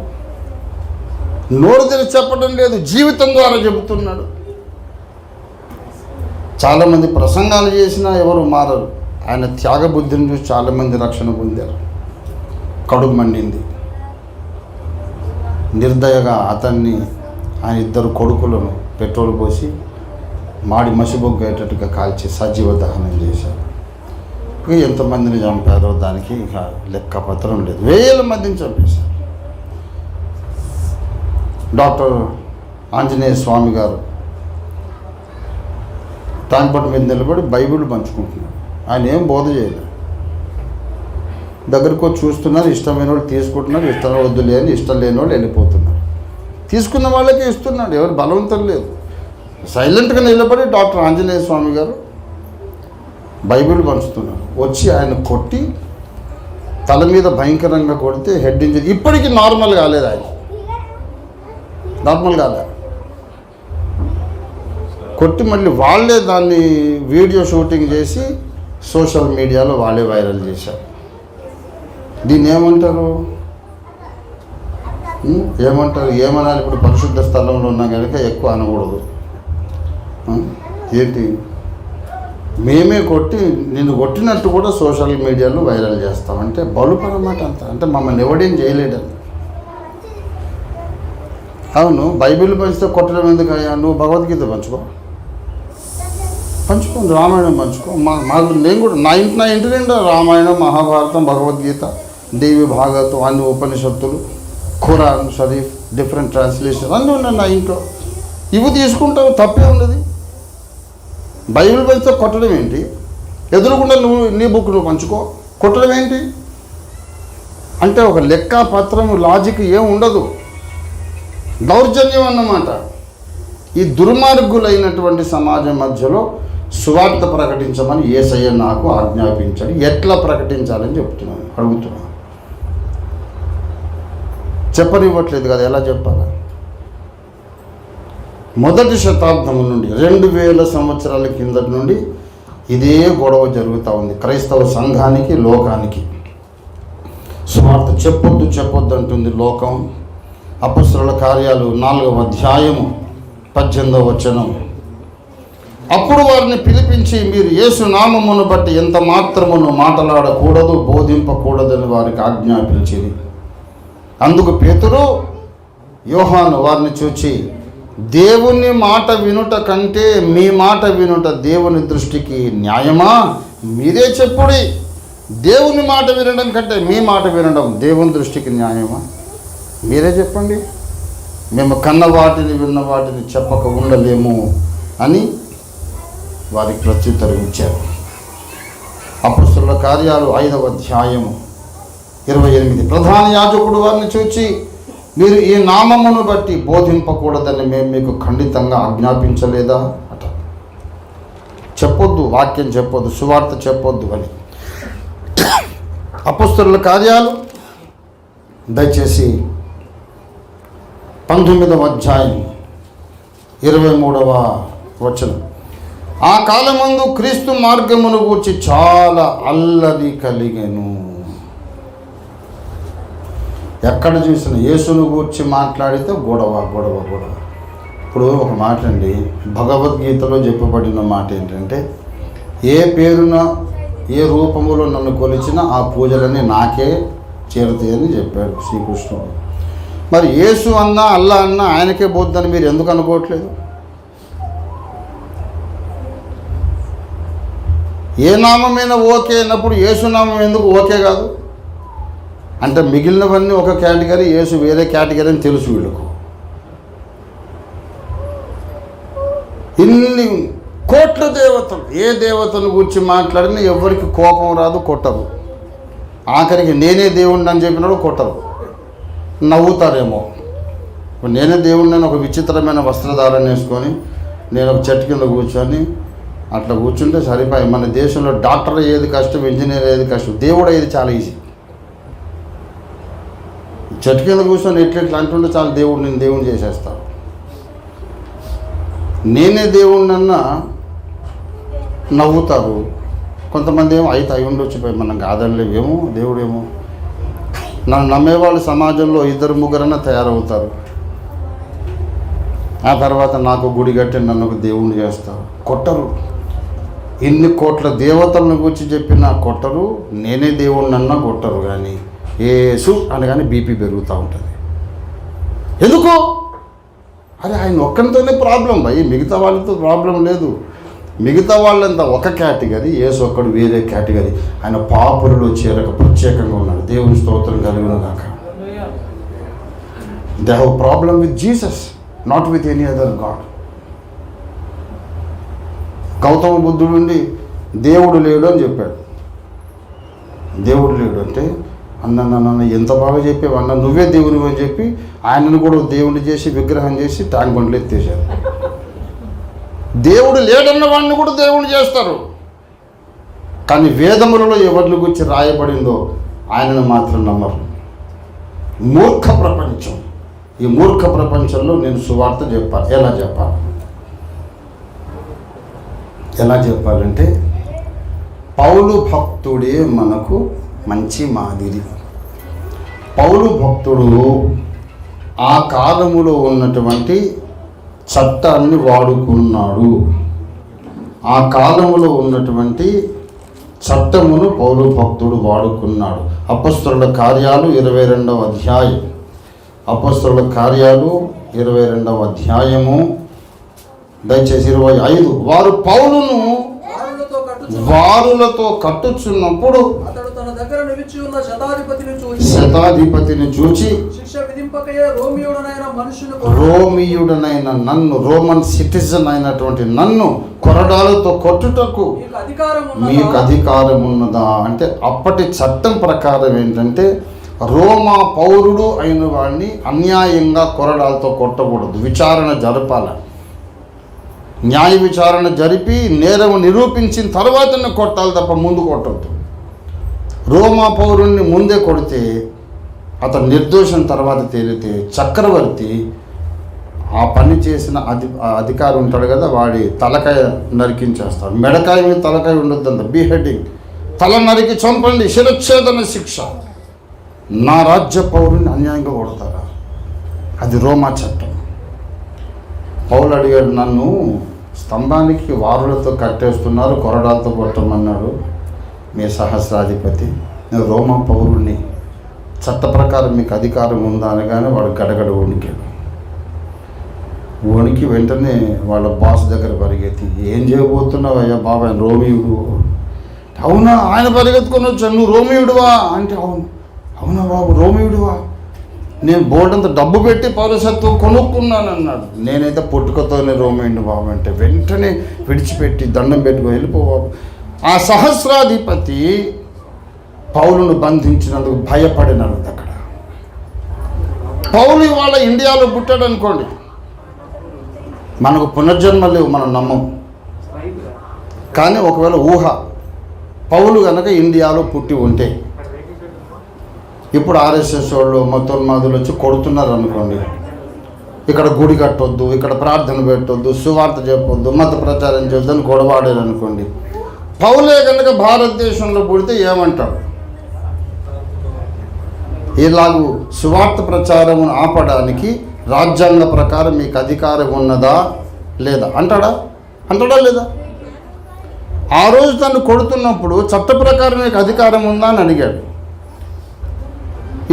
నోరు తెరిచి చెప్పడం లేదు, జీవితం ద్వారా చెబుతున్నాడు. చాలామంది ప్రసంగాలు చేసినా ఎవరు మారరు. ఆయన త్యాగబుద్ధిని చూసి చాలామంది రక్షణ పొందారు. కడుపు మండింది. నిర్దయగా అతన్ని, ఆయన ఇద్దరు కొడుకులను పెట్రోల్ పోసి మాడి మసిబొగ్గేటట్టుగా కాల్చి సజీవ దహనం చేశారు. ఇక ఎంతమందిని చంపారో దానికి ఇక లెక్కపత్రం లేదు. వేల మందిని చంపేశారు. డాక్టర్ ఆంజనేయ స్వామి గారు టాంక్పట్ మీద నిలబడి బైబిల్ పంచుకుంటున్నారు. ఆయన ఏం బోధ చేయలేదు. దగ్గరకు వచ్చి చూస్తున్నారు. ఇష్టమైన వాళ్ళు తీసుకుంటున్నారు, ఇష్టం వద్దు లేని ఇష్టం లేని వాళ్ళు వెళ్ళిపోతున్నారు. తీసుకున్న వాళ్ళకే ఇస్తున్నాడు, ఎవరు బలవంతం లేదు. సైలెంట్గా నిలబడి డాక్టర్ ఆంజనేయ స్వామి గారు బైబిల్ పంచుతున్నారు. వచ్చి ఆయన కొట్టి తల మీద భయంకరంగా కొడితే హెడ్ ఇంజరీ. ఇప్పటికీ నార్మల్ కాలేదు, ఆయన నార్మల్ కాలేదు. కొట్టి మళ్ళీ వాళ్ళే దాన్ని వీడియో షూటింగ్ చేసి సోషల్ మీడియాలో వాళ్ళే వైరల్ చేశారు. దీన్ని ఏమంటారు? ఏమనాలి? ఇప్పుడు పరిశుద్ధ స్థలంలో ఉన్నా కనుక ఎక్కువ అనకూడదు. ఏంటి, మేమే కొట్టి నిన్ను కొట్టినట్టు కూడా సోషల్ మీడియాలో వైరల్ చేస్తాం అంటే బలుపనమాట అంత. అంటే మమ్మల్ని ఎవడేం చేయలేడని. అవును, బైబిల్ పంచితే కొట్టడం ఎందుకయ్యా? నువ్వు భగవద్గీత పంచుకో, రామాయణం పంచుకో. మాకు నేను కూడా నా ఇంటి నిండా రామాయణం, మహాభారతం, భగవద్గీత, దేవి భాగవతం, అన్ని ఉపనిషత్తులు, ఖురాన్ షరీఫ్, డిఫరెంట్ ట్రాన్స్లేషన్ అన్నీ ఉన్నాయి నా ఇంట్లో. ఇవి తీసుకుంటావు, తప్పే ఉన్నది. బైబిల్ పంచితే కొట్టడం ఏంటి? ఎదురుకుండా నీ బుక్ నువ్వు పంచుకో, కొట్టడం ఏంటి? అంటే ఒక లెక్క పత్రం లాజిక్ ఏం ఉండదు. దౌర్జన్యం అన్నమాట. ఈ దుర్మార్గులైనటువంటి సమాజం మధ్యలో సువార్త ప్రకటించమని యేసయ్య నాకు ఆజ్ఞాపించాడు. ఎట్లా ప్రకటించాలని అడుగుతున్నాను. చెప్పనివ్వట్లేదు కదా, ఎలా చెప్పాలా? మొదటి శతాబ్దం నుండి 2000 సంవత్సరాల కిందటి నుండి ఇదే గొడవ జరుగుతూ ఉంది క్రైస్తవ సంఘానికి, లోకానికి. సువార్త చెప్పొద్దు అంటుంది లోకం. అపొస్తలుల కార్యాలు 4వ అధ్యాయము 18వ వచనం. అప్పుడు వారిని పిలిపించి, మీరు యేసు నామమును బట్టి ఎంత మాత్రమును మాట్లాడకూడదు, బోధింపకూడదని వారికి ఆజ్ఞాపించింది. అందుకు పేతురు, యోహాను వారిని చూచి, దేవుని మాట వినుట కంటే మీ మాట వినుట దేవుని దృష్టికి న్యాయమా? మీరే చెప్పుడి. దేవుని మాట వినడం కంటే మీ మాట వినడం దేవుని దృష్టికి న్యాయమా? మీరే చెప్పండి. మేము కన్న వాటిని విన్న వాటిని చెప్పక ఉండలేము అని వారికి ప్రత్యుత్తరం ఇచ్చారు. అపొస్తలుల కార్యాలు 5వ అధ్యాయము 28. ప్రధాన యాజకుడు వారిని చూచి, మీరు ఈ నామమును బట్టి బోధింపకూడదని మేము మీకు ఖండితంగా ఆజ్ఞాపించలేదా అట. చెప్పొద్దు, వాక్యం చెప్పొద్దు, సువార్త చెప్పొద్దు అని. అపొస్తలుల కార్యాలు దయచేసి 19వ అధ్యాయం 23వ వచనం. ఆ కాలమందు క్రీస్తు మార్గమును గూర్చి చాలా అల్లరి కలిగెను. ఎక్కడ చూసిన యేసును గూర్చి మాట్లాడితే గొడవ. ఇప్పుడు ఒక మాట అండి, భగవద్గీతలో చెప్పబడిన మాట ఏంటంటే, ఏ పేరున ఏ రూపములో నన్ను కొలిచినా ఆ పూజలన్నీ నాకే చేరుతాయని చెప్పాడు శ్రీకృష్ణుడు. మరి యేసు అన్నా అల్లా అన్నా ఆయనకే బోద్దని మీరు ఎందుకు అనుకోవట్లేదు? ఏ నామమైనా ఓకే అన్నప్పుడు యేసు నామం ఎందుకు ఓకే కాదు? అంటే మిగిలినవన్నీ ఒక కేటగిరీ, యేసు వేరే కేటగిరీ అని తెలుసు వీళ్ళకు. ఇన్ని కోట్ల దేవతలు, ఏ దేవతను గురించి మాట్లాడినా ఎవరికి కోపం రాదు, కొట్టరు. ఆఖరికి నేనే దేవుణ్ణి అని చెప్పినాడు కొట్టరు, నవ్వుతారేమో. ఇప్పుడు నేనే దేవుణ్ణి ఒక విచిత్రమైన వస్త్రధారణ వేసుకొని నేను ఒక చెట్టు కింద కూర్చొని అట్లా కూర్చుంటే సరిపోయి. మన దేశంలో డాక్టర్ అయ్యేది కష్టం, ఇంజనీర్ అయ్యేది కష్టం, దేవుడు అయ్యేది చాలా ఈజీ. చెట్టు కింద కూర్చొని ఎట్లా అంటుంటే చాలా నేను దేవుణ్ణి చేసేస్తాను. నేనే దేవుణ్ణన్నా నవ్వుతారు, కొంతమంది ఏమో అయితే అయి ఉండొచ్చు, మనం కాదనలేమేమో, దేవుడేమో. నన్ను నమ్మేవాళ్ళు సమాజంలో 2-3 తయారవుతారు. ఆ తర్వాత నాకు గుడి కట్టి నన్ను ఒక దేవుణ్ణి చేస్తారు. కొట్టరు. ఇన్ని కోట్ల దేవతలను గురించి చెప్పినా కొట్టరు, నేనే దేవుణ్ణి అన్నా కొట్టరు. కానీ యేసు అనగానే బీపీ పెరుగుతూ ఉంటుంది. ఎందుకు? అరే ఆయన ఒక్కరితోనే ప్రాబ్లం భయ్, మిగతా వాళ్ళతో ప్రాబ్లం లేదు. మిగతా వాళ్ళంతా ఒక కేటగిరీ, యేసు ఒక్కడు వేరే కేటగిరీ. ఆయన పాపులలో చేరక ప్రత్యేకంగా ఉన్నాడు. దేవుని స్తోత్రం కలుగును గాక. They have problem with Jesus, not with any other God. Gautama బుద్ధుడు ఉండి దేవుడు లేడు అని చెప్పాడు. దేవుడు లేడు అంటే అన్న ఎంత బాగా చెప్పావు అన్న, నువ్వే దేవుని అని చెప్పి ఆయనను కూడా దేవుడిని చేసి విగ్రహం చేసి ట్యాంక్ బండ్లు ఎత్తేసారు. దేవుడు లేడన్న వాడిని కూడా దేవుడిని చేస్తారు. కానీ వేదములలో ఎవరిని గురించి రాయబడిందో ఆయనను మాత్రం నమ్మరు. మూర్ఖ ప్రపంచం. ఈ మూర్ఖ ప్రపంచంలో నేను సువార్త చెప్పాలి. ఎలా చెప్పాలంటే పౌలు భక్తుడే మనకు మంచి మాదిరి. పౌలు భక్తుడు ఆ కాలములో ఉన్నటువంటి చట్టాన్ని వాడుకున్నాడు. ఆ కాలములో ఉన్నటువంటి చట్టమును పౌలు భక్తుడు వాడుకున్నాడు. అపొస్తలుల కార్యాలు 22వ అధ్యాయం. అపొస్తలుల కార్యాలు 22వ అధ్యాయము దయచేసి 25. వారు పౌలును వారులతో కట్టుచున్నప్పుడు శతాధిపతిని చూచి రోమియుడనైన నన్ను, రోమన్ సిటిజన్ అయినటువంటి నన్ను కొరడాలతో కొట్టుటకు మీకు అధికారం ఉన్నదా అంటే, అప్పటి చట్టం ప్రకారం ఏంటంటే రోమా పౌరుడు అయిన వాడిని అన్యాయంగా కొరడాలతో కొట్టకూడదు, విచారణ జరపాల. న్యాయ విచారణ జరిపి నేరం నిరూపించిన తర్వాతనే కొట్టాలి తప్ప ముందు కొట్టద్దు. రోమా పౌరుణ్ణి ముందే కొడితే అతను నిర్దోషం తర్వాత తేలితే చక్రవర్తి ఆ పని చేసిన అధికారి ఉంటాడు కదా, వాడి తలకాయ నరికించేస్తాడు. మెడకాయ మీద తలకాయ ఉండొద్దంత, బీహెడ్డింగ్, తల నరికి చంపండి, శిరచ్ఛేదన శిక్ష. నా రాజ్య పౌరుని అన్యాయంగా కొడతారా? అది రోమా చట్టం. పౌలు అడిగాడు, నన్ను స్తంభానికి వారులతో కట్టేస్తున్నారు, కొరడాలతో కొట్టమన్నాడు మీ సహస్రాధిపతి, నేను రోమా పౌరుణ్ణి, చట్ట ప్రకారం మీకు అధికారం ఉందా అనగానే వాడు గడగడ వణికాడు. వణికి వెంటనే వాళ్ళ బాస్ దగ్గర పరిగెత్తి, ఏం చేయబోతున్నావు అయ్యా బాబా, ఆయన రోమియుడు. అవునా? ఆయన పరిగెత్తుకొని వచ్చాను, నువ్వు రోమియుడువా అంటే, అవునా బాబు రోమియుడువా, నేను బోర్డంత డబ్బు పెట్టి పౌరసత్వం కొనుక్కున్నాను అన్నాడు. నేనైతే పుట్టుకతోనే రోమియుడు బాబు అంటే వెంటనే విడిచిపెట్టి దండం పెట్టుకొని వెళ్ళిపోబాబు. ఆ సహస్రాధిపతి పౌలును బంధించినందుకు భయపడినాడు. అక్కడ పౌలు ఇవాళ ఇండియాలో పుట్టాడు అనుకోండి, మనకు పునర్జన్మ లేవు, మనం నమ్మం. కానీ ఒకవేళ ఊహ, పౌలు కనుక ఇండియాలో పుట్టి ఉంటే, ఇప్పుడు ఆర్ఎస్ఎస్ వాళ్ళు మతోన్మాదులు వచ్చి కొడుతున్నారు అనుకోండి, ఇక్కడ గుడి కట్టొద్దు, ఇక్కడ ప్రార్థన పెట్టొద్దు, సువార్త చెప్పొద్దు, మత ప్రచారం చేయొద్దని గొడవాడారు అనుకోండి, పౌలే కనుక భారతదేశంలో పుడితే ఏమంటాడు? ఇలాగూ సువార్త ప్రచారమును ఆపడానికి రాజ్యాంగ ప్రకారం మీకు అధికారం ఉన్నదా లేదా అంటాడా లేదా? ఆ రోజు తను కొడుతున్నప్పుడు చట్ట ప్రకారం మీకు అధికారం ఉందా అని అడిగాడు.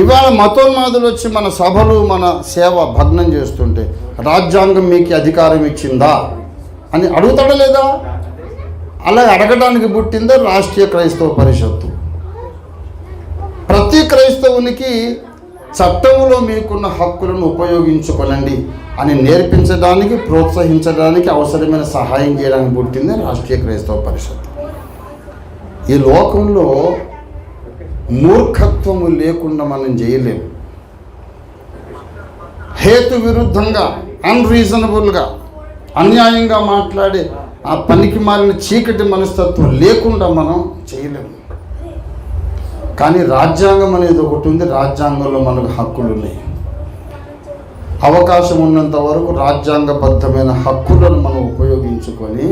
ఇవాళ మతోన్మాదులు వచ్చి మన సభలు మన సేవ భగ్నం చేస్తుంటే రాజ్యాంగం మీకు అధికారం ఇచ్చిందా అని అడుగుతాడా లేదా? అలా అడగడానికి పుట్టిందే రాష్ట్రీయ క్రైస్తవ పరిషత్తు. ప్రతి క్రైస్తవునికి చట్టంలో మీకున్న హక్కులను ఉపయోగించుకోనండి అని నేర్పించడానికి, ప్రోత్సహించడానికి, అవసరమైన సహాయం చేయడానికి పుట్టిందే రాష్ట్రీయ క్రైస్తవ పరిషత్తు. ఈ లోకంలో మూర్ఖత్వము లేకుండా మనం చేయలేము. హేతు విరుద్ధంగా, అన్రీజనబుల్గా, అన్యాయంగా మాట్లాడే ఆ పనికి మాలిన చీకటి మనస్తత్వం లేకుండా మనం చేయలేము. కానీ రాజ్యాంగం అనేది ఒకటి ఉంది, రాజ్యాంగంలో మనకు హక్కులు ఉన్నాయి. అవకాశం ఉన్నంత వరకు రాజ్యాంగబద్ధమైన హక్కులను మనం ఉపయోగించుకొని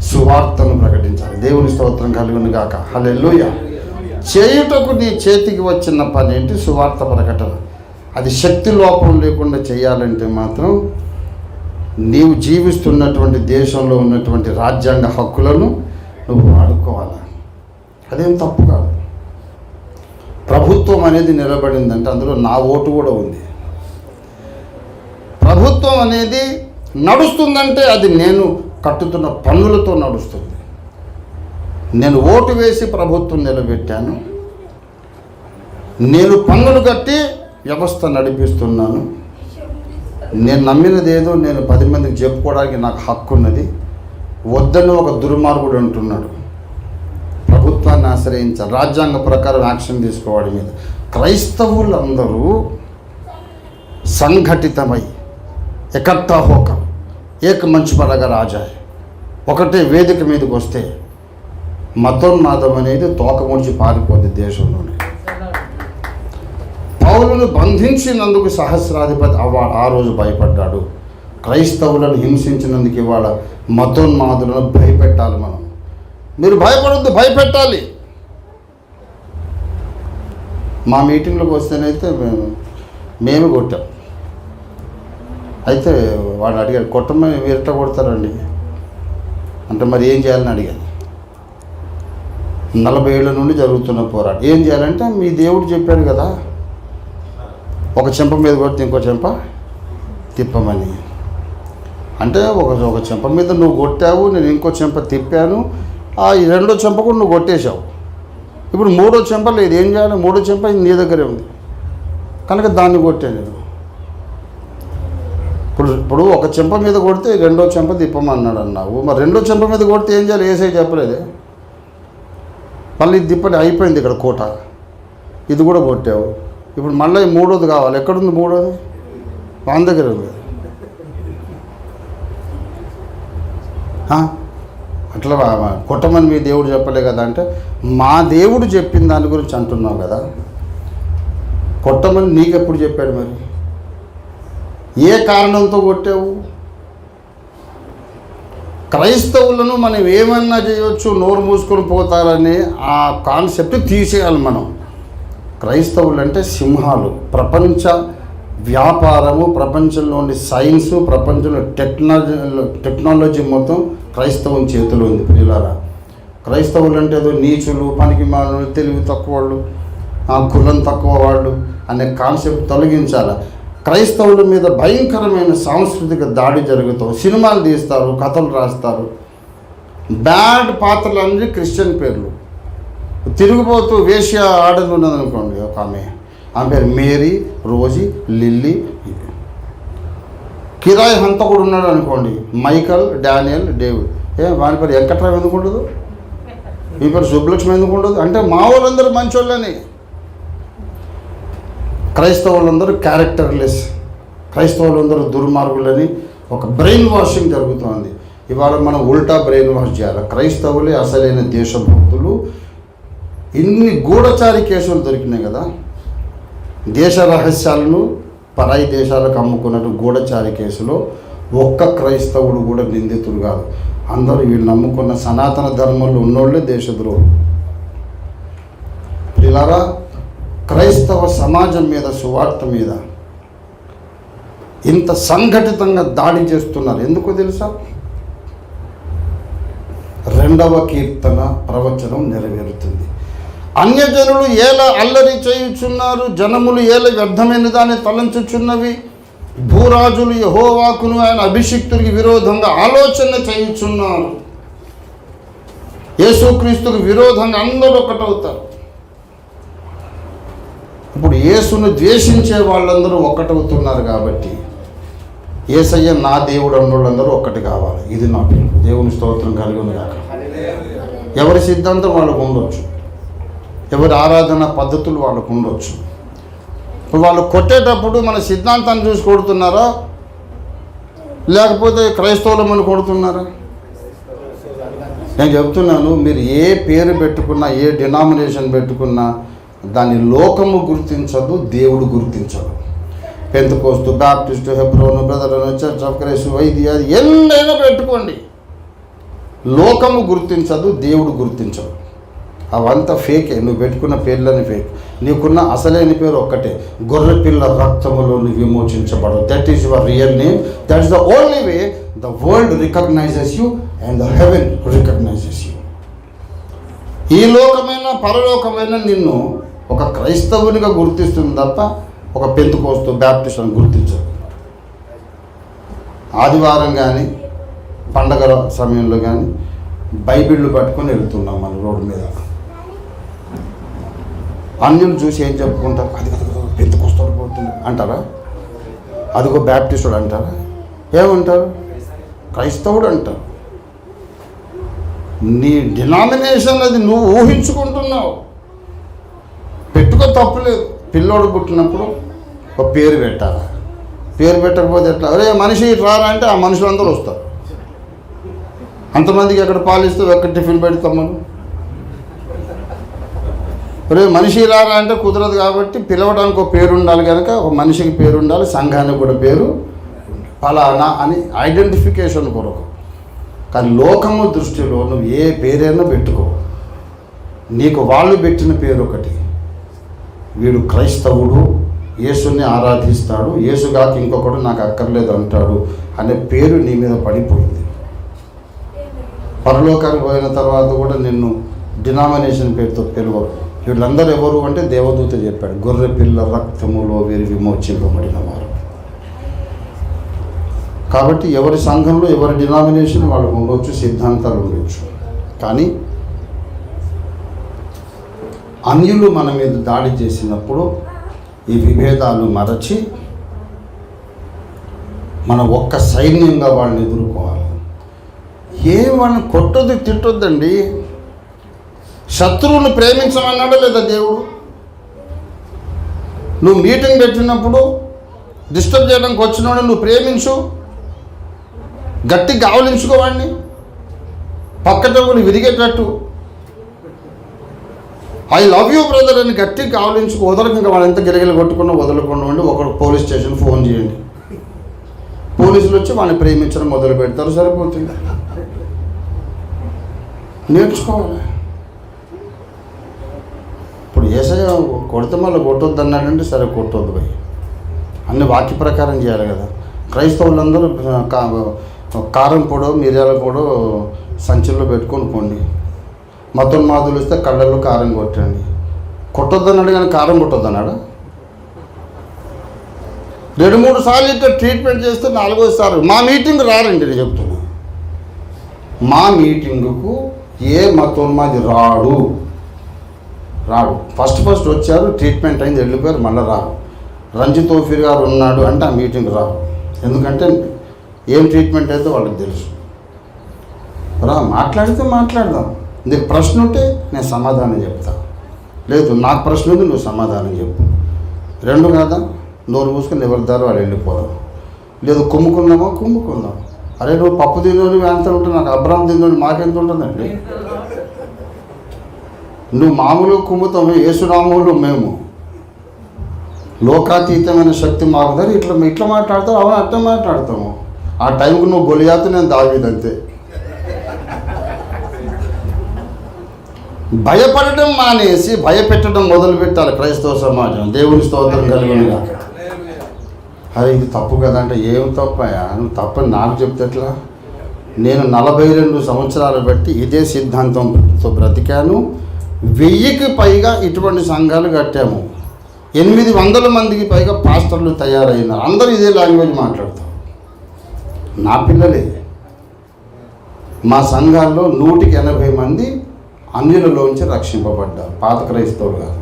సువార్తను ప్రకటించాలి. దేవుని స్తోత్రం కలుగును గాక. హల్లెలూయా. చేయుటకు నీ చేతికి వచ్చిన పని ఏంటి? సువార్త ప్రకటన. అది శక్తి లోపం లేకుండా చేయాలంటే మాత్రం నీవు జీవిస్తున్నటువంటి దేశంలో ఉన్నటువంటి రాజ్యాంగ హక్కులను నువ్వు వాడుకోవాలి. అదేం తప్పు కాదు. ప్రభుత్వం అనేది నిలబడిందంటే అందులో నా ఓటు కూడా ఉంది. ప్రభుత్వం అనేది నడుస్తుందంటే అది నేను కట్టుతున్న పన్నులతో నడుస్తుంది. నేను ఓటు వేసి ప్రభుత్వం నిలబెట్టాను. నేను పన్నులు కట్టి వ్యవస్థ నడిపిస్తున్నాను. నేను నమ్మినది ఏదో నేను 10 మందికి చెప్పుకోవడానికి నాకు హక్కు ఉన్నది. వద్దని ఒక దుర్మార్గుడు అంటున్నాడు. ప్రభుత్వాన్ని ఆశ్రయించాలి, రాజ్యాంగ ప్రకారం యాక్షన్ తీసుకోవడం మీద. క్రైస్తవులందరూ సంఘటితమై ఎకట్టా హోక ఏక మంచి పరగ రాజాయ్ ఒకటే వేదిక మీదకి వస్తే మతోన్మాదం అనేది తోక ముడిచి పారిపోద్ది దేశంలోనే. పౌలును బంధించినందుకు సహస్రాధిపతి ఆ రోజు భయపడ్డాడు. క్రైస్తవులను హింసించినందుకు ఇవాళ మతోన్మాదులను భయపెట్టాలి. మనం మీరు భయపడొద్దు, భయపెట్టాలి. మా మీటింగ్లోకి వస్తేనైతే మేము కొట్టాం. అయితే వాడు అడిగాడు, కొట్టమని వీరట కొడతారండి అంటే మరి ఏం చేయాలని అడిగాను. 40 ఏళ్ళ నుండి జరుగుతున్న పోరాటం. ఏం చేయాలంటే మీ దేవుడు చెప్పాడు కదా, ఒక చెంప మీద కొడితే ఇంకో చెంప తిప్పమని. అంటే ఒక చెంప మీద నువ్వు కొట్టావు, నేను ఇంకో చెంప తిప్పాను. ఈ రెండో చెంప కూడా నువ్వు కొట్టేశావు. ఇప్పుడు మూడో చెంప లేదు, ఏం చేయాలి? మూడో చెంప నీ దగ్గరే ఉంది కనుక దాన్ని కొట్టాను నేను. ఇప్పుడు ఒక చెంప మీద కొడితే రెండో చెంప తిప్పమన్నాడు అన్నావు. మరి రెండో చెంప మీద కొడితే ఏం చేయాలి? ఏసై చెప్పలేదే. మళ్ళీ ఇది తిప్పని అయిపోయింది ఇక్కడ కోట. ఇది కూడా కొట్టావు. ఇప్పుడు మళ్ళీ మూడోది కావాలి. ఎక్కడుంది మూడోది? వాని దగ్గర ఉంది. అట్లా కొట్టమని మీ దేవుడు చెప్పలే కదా అంటే, మా దేవుడు చెప్పిన దాని గురించి అంటున్నావు కదా. కొట్టమని నీకెప్పుడు చెప్పాడు? మరి ఏ కారణంతో కొట్టావు? క్రైస్తవులను మనం ఏమన్నా చేయవచ్చు, నోరు మూసుకొని పోతారని ఆ కాన్సెప్ట్ తీసేయాలి మనం. క్రైస్తవులు అంటే సింహాలు. ప్రపంచ వ్యాపారము, ప్రపంచంలోని సైన్సు, ప్రపంచంలో టెక్నాలజీ మొత్తం క్రైస్తవం చేతిలో ఉంది. పిల్లలారా, క్రైస్తవులు అంటే ఏదో నీచులు, పనికి మాలు, తెలివి తక్కువ వాళ్ళు, కులం తక్కువ వాళ్ళు అనే కాన్సెప్ట్ తొలగించాలి. క్రైస్తవుల మీద భయంకరమైన సాంస్కృతిక దాడి జరుగుతావు. సినిమాలు తీస్తారు, కథలు రాస్తారు. బ్యాడ్ పాత్రలు అన్నీ క్రిస్టియన్ పేర్లు. తిరిగిపోతూ వేశ్య ఆడలు ఉన్నదనుకోండి, ఒక ఆమె పేరు మేరీ, రోజీ, లిల్లీ. కిరాయి హంతకుడు ఉన్నాడు అనుకోండి, మైకల్, డానియల్, డేవిడ్. వాని పేరు వెంకట్రావు ఎందుకు ఉండదు? మీ పేరు సుబ్బలక్ష్మి ఎందుకు ఉండదు? అంటే మా వాళ్ళందరూ మంచోళ్ళని. క్రైస్తవులందరూ క్యారెక్టర్లెస్, క్రైస్తవులందరూ దుర్మార్గులని ఒక బ్రెయిన్ వాషింగ్ జరుగుతోంది. ఇవాళ మనం ఉల్టా బ్రెయిన్ వాష్ చేయాలి. క్రైస్తవులే అసలైన దేశభక్తులు. ఇన్ని గూఢచారి కేసులు దొరికినాయి కదా. దేశ రహస్యాలను పరాయి దేశాలకు అమ్ముకున్నట్టు గూఢచారి కేసులో ఒక్క క్రైస్తవుడు కూడా నిందితుడు కాదు. అందరూ వీళ్ళు నమ్ముకున్న సనాతన ధర్మంలో ఉన్నోళ్ళే దేశద్రోహులు. పిల్లరా, క్రైస్తవ సమాజం మీద, సువార్త మీద ఇంత సంఘటితంగా దాడి చేస్తున్నారు. ఎందుకో తెలుసా? 2వ కీర్తన ప్రవచనం నెరవేరుతుంది. అన్యజనులు ఏల అల్లరి చేయుచున్నారు, జనములు ఏల వ్యర్థమైన దాన్ని తలంచుచున్నవి. భూరాజులు యెహోవాకును ఆయన అభిషిక్తునికి విరోధంగా ఆలోచన చేయుచున్నారు. యేసుక్రీస్తుకు విరోధంగా అందరూ ఒకటవుతారు. ఇప్పుడు యేసును ద్వేషించే వాళ్ళందరూ ఒకటవుతున్నారు కాబట్టి యేసయ్య నా దేవుడు అన్నోళ్ళందరూ ఒక్కటి కావాలి. ఇది నా పిలుపు. దేవుని స్తోత్రం కలుగును గాక. ఎవరి సిద్ధాంతం వాళ్ళకు ఉండొచ్చు, ఎవరి ఆరాధన పద్ధతులు వాళ్ళకు ఉండొచ్చు. వాళ్ళు కొట్టేటప్పుడు మన సిద్ధాంతాన్ని చూసి కొడుతున్నారా, లేకపోతే క్రైస్తవులమని కొడుతున్నారా? నేను చెప్తున్నాను, మీరు ఏ పేరు పెట్టుకున్నా, ఏ డినామినేషన్ పెట్టుకున్నా దాన్ని లోకము గుర్తించదు, దేవుడు గుర్తించదు. Pentecost, Baptist, Hebron, Brethren, church of Christ, వైద్య, ఎన్నైనా పెట్టుకోండి. లోకము గుర్తించదు, దేవుడు గుర్తించదు. అవంతా ఫేకే. నువ్వు పెట్టుకున్న పేర్లని ఫేక్. నీకున్న అసలైన పేరు ఒక్కటే, గొర్రెపిల్ల రక్తములో నువ్వు విమోచించబడవు. That is your real name. That is the only way the world recognizes you and the heaven recognizes you. ఈ లోకమైన పరలోకమైన నిన్ను ఒక క్రైస్తవునిగా గుర్తిస్తుంది తప్ప ఒక పెంతుకోస్తు బ్యాప్టిస్ట్ అని గుర్తించదు. ఆదివారం కానీ పండగ సమయంలో కానీ బైబిళ్ళు పట్టుకొని వెళ్తున్నాం మన రోడ్డు మీద. అన్యులు చూసి ఏం చెప్పుకుంటారు, అది పెంతుకోస్తాడు పోతుంది అంటారా, అదిగో బ్యాప్టిస్టుడు అంటారా, ఏమంటారు, క్రైస్తవుడు అంటారు. నీ డినామినేషన్ అది నువ్వు ఊహించుకుంటున్నావు. పెట్టుకో, తప్పులేదు. పిల్లోడు పుట్టినప్పుడు ఒక పేరు పెట్టాలి. పేరు పెట్టకపోతే ఎట్లా, అరే మనిషి రారా అంటే ఆ మనుషులందరూ వస్తారు. అంతమందికి ఎక్కడ పాలిస్తూ ఎక్కడ టిఫిన్ పెడతాం మనం. అరే మనిషి రారా అంటే కుదరదు. కాబట్టి పిలవడానికి ఒక పేరు ఉండాలి. కనుక ఒక మనిషికి పేరు ఉండాలి, సంఘానికి కూడా పేరు ఫలానా అని ఐడెంటిఫికేషన్ కొరకు. కానీ లోకము దృష్టిలో నువ్వు ఏ పేరైనా పెట్టుకో, నీకు వాళ్ళు పెట్టిన పేరు ఒకటి. వీడు క్రైస్తవుడు, యేసుని ఆరాధిస్తాడు, యేసుగాక ఇంకొకడు నాకు అక్కర్లేదు అంటాడు అనే పేరు నీ మీద పడిపోయింది. పరలోకానికి పోయిన తర్వాత కూడా నిన్ను డినామినేషన్ పేరుతో పిలవరు. వీళ్ళందరూ ఎవరు అంటే దేవదూత చెప్పాడు, గొర్రె పిల్ల రక్తములో వీరు విమోచింపబడిన వారు. కాబట్టి ఎవరి సంఘంలో ఎవరి డినామినేషన్ వాళ్ళకు ఉండొచ్చు, సిద్ధాంతాలు ఉండొచ్చు. కానీ అన్యులు మన మీద దాడి చేసినప్పుడు ఈ విభేదాలు మరచి మనం ఒక్క సైన్యంగా వాళ్ళని ఎదుర్కోవాలి. వాళ్ళని కొట్టొద్దు, తిట్టొద్దండి. శత్రువుని ప్రేమించమన్నాడా లేదా దేవుడు? నువ్వు మీటింగ్ పెట్టినప్పుడు డిస్టర్బ్ చేయడానికి వచ్చినవాడిని నువ్వు ప్రేమించు, గట్టి గావలించుకోవాడిని, పక్కటోని విరిగేటట్టు ఐ లవ్ యూ బ్రదర్ అని గట్టి కావలించుకు వదలకు. ఇంకా వాళ్ళు ఎంత గిరగిలు కొట్టుకున్నా వదలకుండా ఉండి ఒకడు పోలీస్ స్టేషన్ ఫోన్ చేయండి, పోలీసులు వచ్చి వాడిని ప్రేమించడం మొదలు పెడతారు. సరిపోతుంది. నేర్చుకోవాలి. ఇప్పుడు ఏసయ్య కొడితే మళ్ళీ కొట్టొద్దు అన్నాడంటే సరే కొట్టొద్దు పోయి, అన్ని వాక్య ప్రకారం చేయాలి కదా. క్రైస్తవులందరూ కారం పొడో మిరియాల పొడో సంచుల్లో పెట్టుకొని పోండి. మతోన్మాదులు వస్తే కళ్ళల్లో కారం కొట్టండి. కొట్టొద్దన్నాడు కానీ కారం కొట్టొద్దన్నాడు. 2-3 సార్లు ఇట్లా ట్రీట్మెంట్ చేస్తే 4వ సారి మా మీటింగ్ రారండి. నేను చెప్తున్నా, మా మీటింగుకు ఏ మతోన్మాది రాడు. ఫస్ట్ వచ్చారు, ట్రీట్మెంట్ అయింది, వెళ్ళిపోయారు, మళ్ళీ రారు. రంజిత్ ఓఫీర్ గారు ఉన్నాడు అంటే ఆ మీటింగ్ రారు. ఎందుకంటే ఏం ట్రీట్మెంట్ అయితే వాళ్ళకి తెలుసు. మాట్లాడితే మాట్లాడదాం. నీకు ప్రశ్న ఉంటే నేను సమాధానం చెప్తా, లేదు నాకు ప్రశ్న ఉంది నువ్వు సమాధానం చెప్పు. 2 కదా, నోరు మూసుకొని ఎవరి దారి వాళ్ళు వెళ్ళిపోదాం. లేదు కుమ్ముకుందాం. అరే నువ్వు పప్పు తిన్నోని ఎంత ఉంటుంది, నాకు అబ్రాహం తిన్నోని మాకెంత ఉంటుందండి. నువ్వు మామూలుగా కుమ్ముతాము, యేసునామములు మేము, లోకాతీతమైన శక్తి మాకుదని ఇట్లా మాట్లాడతావు. అవును అట్లా మాట్లాడతాము. ఆ టైంకి నువ్వు గొలియాతు, నేను దావీదంతే. భయపడటం మానేసి భయపెట్టడం మొదలు పెట్టాలి క్రైస్తవ సమాజం. దేవుని స్తోత్రం కలిగినగా. అరే ఇది తప్పు కదా అంటే ఏం తప్పయా, నువ్వు తప్పని నాకు చెప్తే ఎట్లా? నేను 42 సంవత్సరాలు బట్టి ఇదే సిద్ధాంతంతో బ్రతికాను. 1000కి పైగా ఇటువంటి సంఘాలు కట్టాము. 800 మందికి పైగా పాస్టర్లు తయారైనారు. అందరూ ఇదే లాంగ్వేజ్ మాట్లాడతారు. నా పిల్లలే. మా సంఘాల్లో 180 మంది అన్యులలోంచి రక్షింపబడ్డారు. పాత క్రైస్తవులు కాదు,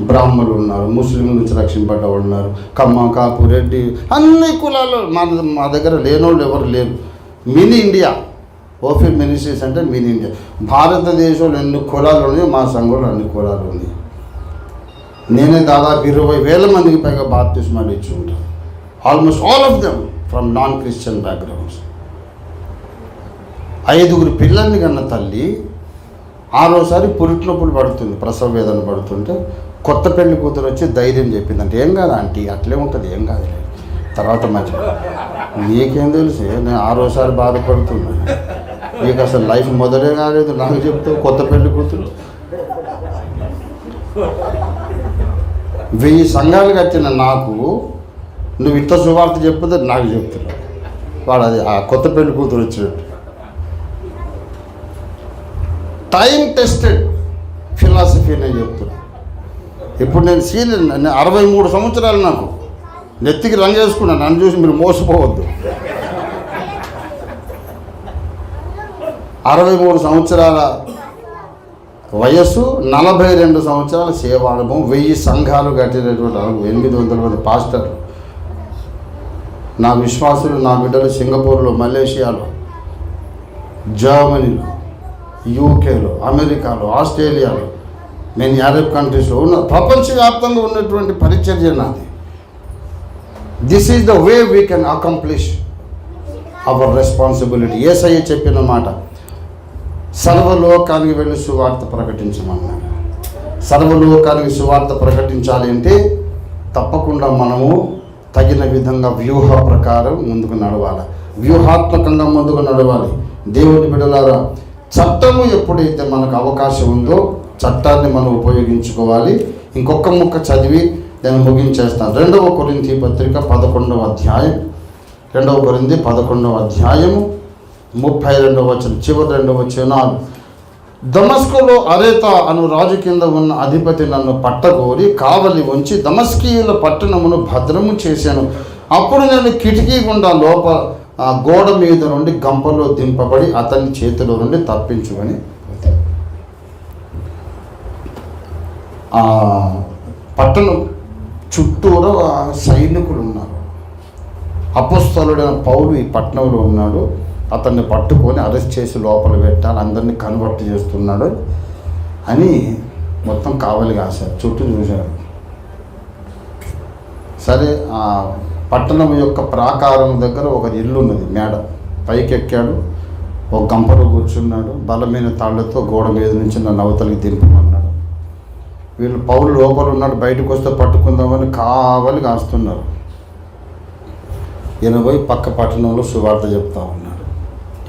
బ్రాహ్మణులు ఉన్నారు, ముస్లింల నుంచి రక్షింపడ్డ వాళ్ళు ఉన్నారు, కమ్మ, కాపు, రెడ్డి, అన్ని కులాలు. మా దగ్గర లేనోళ్ళు ఎవరు లేరు. మినీ ఇండియా ఓఫీర్ మినిస్ట్రీస్ అంటే మినీ ఇండియా. భారతదేశంలో ఎన్ని కులాలు ఉన్నాయో మా సంఘంలో అన్ని కులాలు ఉన్నాయి. నేనే దాదాపు 20,000 మందికి పైగా బాప్తిస్మాలు ఇచ్చి ఉంటాను. Almost all of them from non Christian backgrounds. 5 పిల్లల్ని కన్న తల్లి 6వసారి పురిటినొప్పులు పడుతుంది, ప్రసవ వేదన పడుతుంటే కొత్త పెళ్లి కూతురు వచ్చి ధైర్యం చెప్పిందంటే, ఏం కాదు ఆంటీ అట్లే ఉంటుంది, ఏం కాదు. తర్వాత మంచి నీకేం తెలుసు, నేను 6వసారి బాధపడుతున్నా. నీకు అసలు లైఫ్ మొదలే కాలేదు, నాకు చెప్తావు కొత్త పెళ్లి కూతురు. 1000 సంఘాలు కట్టిన నాకు నువ్వు ఇంత సువార్త చెప్పదే నాకు చెప్తున్నావు. వాడు అది ఆ కొత్త పెళ్లి కూతురు వచ్చినట్టు. టైం టెస్టెడ్ ఫిలాసఫీ నేను చెప్తున్నా. ఇప్పుడు నేను సీనియర్, 63 సంవత్సరాలు నాకు నెత్తికి రంగు వేసుకున్నాను. నన్ను చూసి మీరు మోసపోవద్దు. 63 సంవత్సరాల వయస్సు, 42 సంవత్సరాల సేవానుభవం, 1000 సంఘాలు కట్టినటువంటి 800 మంది పాస్టర్లు, నా విశ్వాసులు, నా బిడ్డలు సింగపూర్లో, మలేషియాలో, జర్మనీలో, యూకేలో, అమెరికాలో, ఆస్ట్రేలియాలో, నేను అరబ్ కంట్రీస్లో ఉన్న ప్రపంచవ్యాప్తంగా ఉన్నటువంటి పరిచర్య నాది. This is the way we can accomplish our responsibility. Yesayya చెప్పిన మాట, సర్వలోకానికి వెళ్ళి సువార్త ప్రకటించమన్నాడు. సర్వలోకానికి సువార్త ప్రకటించాలి అంటే తప్పకుండా మనము తగిన విధంగా వ్యూహ ప్రకారం ముందుకు నడవాలి, వ్యూహాత్మకంగా ముందుకు నడవాలి. దేవుని బిడ్డలారా, చట్టము ఎప్పుడైతే మనకు అవకాశం ఉందో చట్టాన్ని మనం ఉపయోగించుకోవాలి. ఇంకొక ముక్క చదివి నేను ముగించేస్తాను. 2వ కొరింథీ పత్రిక 11వ అధ్యాయం, 2వ కొరింథీ 11వ అధ్యాయము 32వ వచనం, చివరి 2వ వచనాలు. దమస్కులో అరేత అను రాజు కింద ఉన్న అధిపతి నన్ను పట్టగోరి కావలి ఉంచి దమస్కీయుల పట్టణమును భద్రము చేశాను. అప్పుడు నేను కిటికీ గుండా గోడ మీద నుండి గంపలో దింపబడి అతని చేతిలో నుండి తప్పించుకొని పట్టణం చుట్టూరా సైనికులు ఉన్నారు. అపోస్తలుడైన పౌలు ఈ పట్టణంలో ఉన్నాడు. అతన్ని పట్టుకొని అరెస్ట్ చేసి లోపల పెట్టాలి, అందరినీ కన్వర్ట్ చేస్తున్నాడు అని మొత్తం కావలి కాశారు, చుట్టూ చూశారు. సరే, ఆ పట్టణం యొక్క ప్రాకారం దగ్గర ఒక ఇల్లు ఉన్నది, మేడ పైకి ఎక్కాడు, ఒక గంపలో కూర్చున్నాడు, బలమైన తాళ్లతో గోడ మీద నుంచి నన్ను అవతలికి దింపమన్నాడు. వీళ్ళు పౌలు లోపల ఉన్నాడు, బయటకు వస్తే పట్టుకుందామని కావలి కాస్తున్నారు. ఈయన పోయి పక్క పట్టణంలో సువార్త చెప్తా ఉన్నాడు.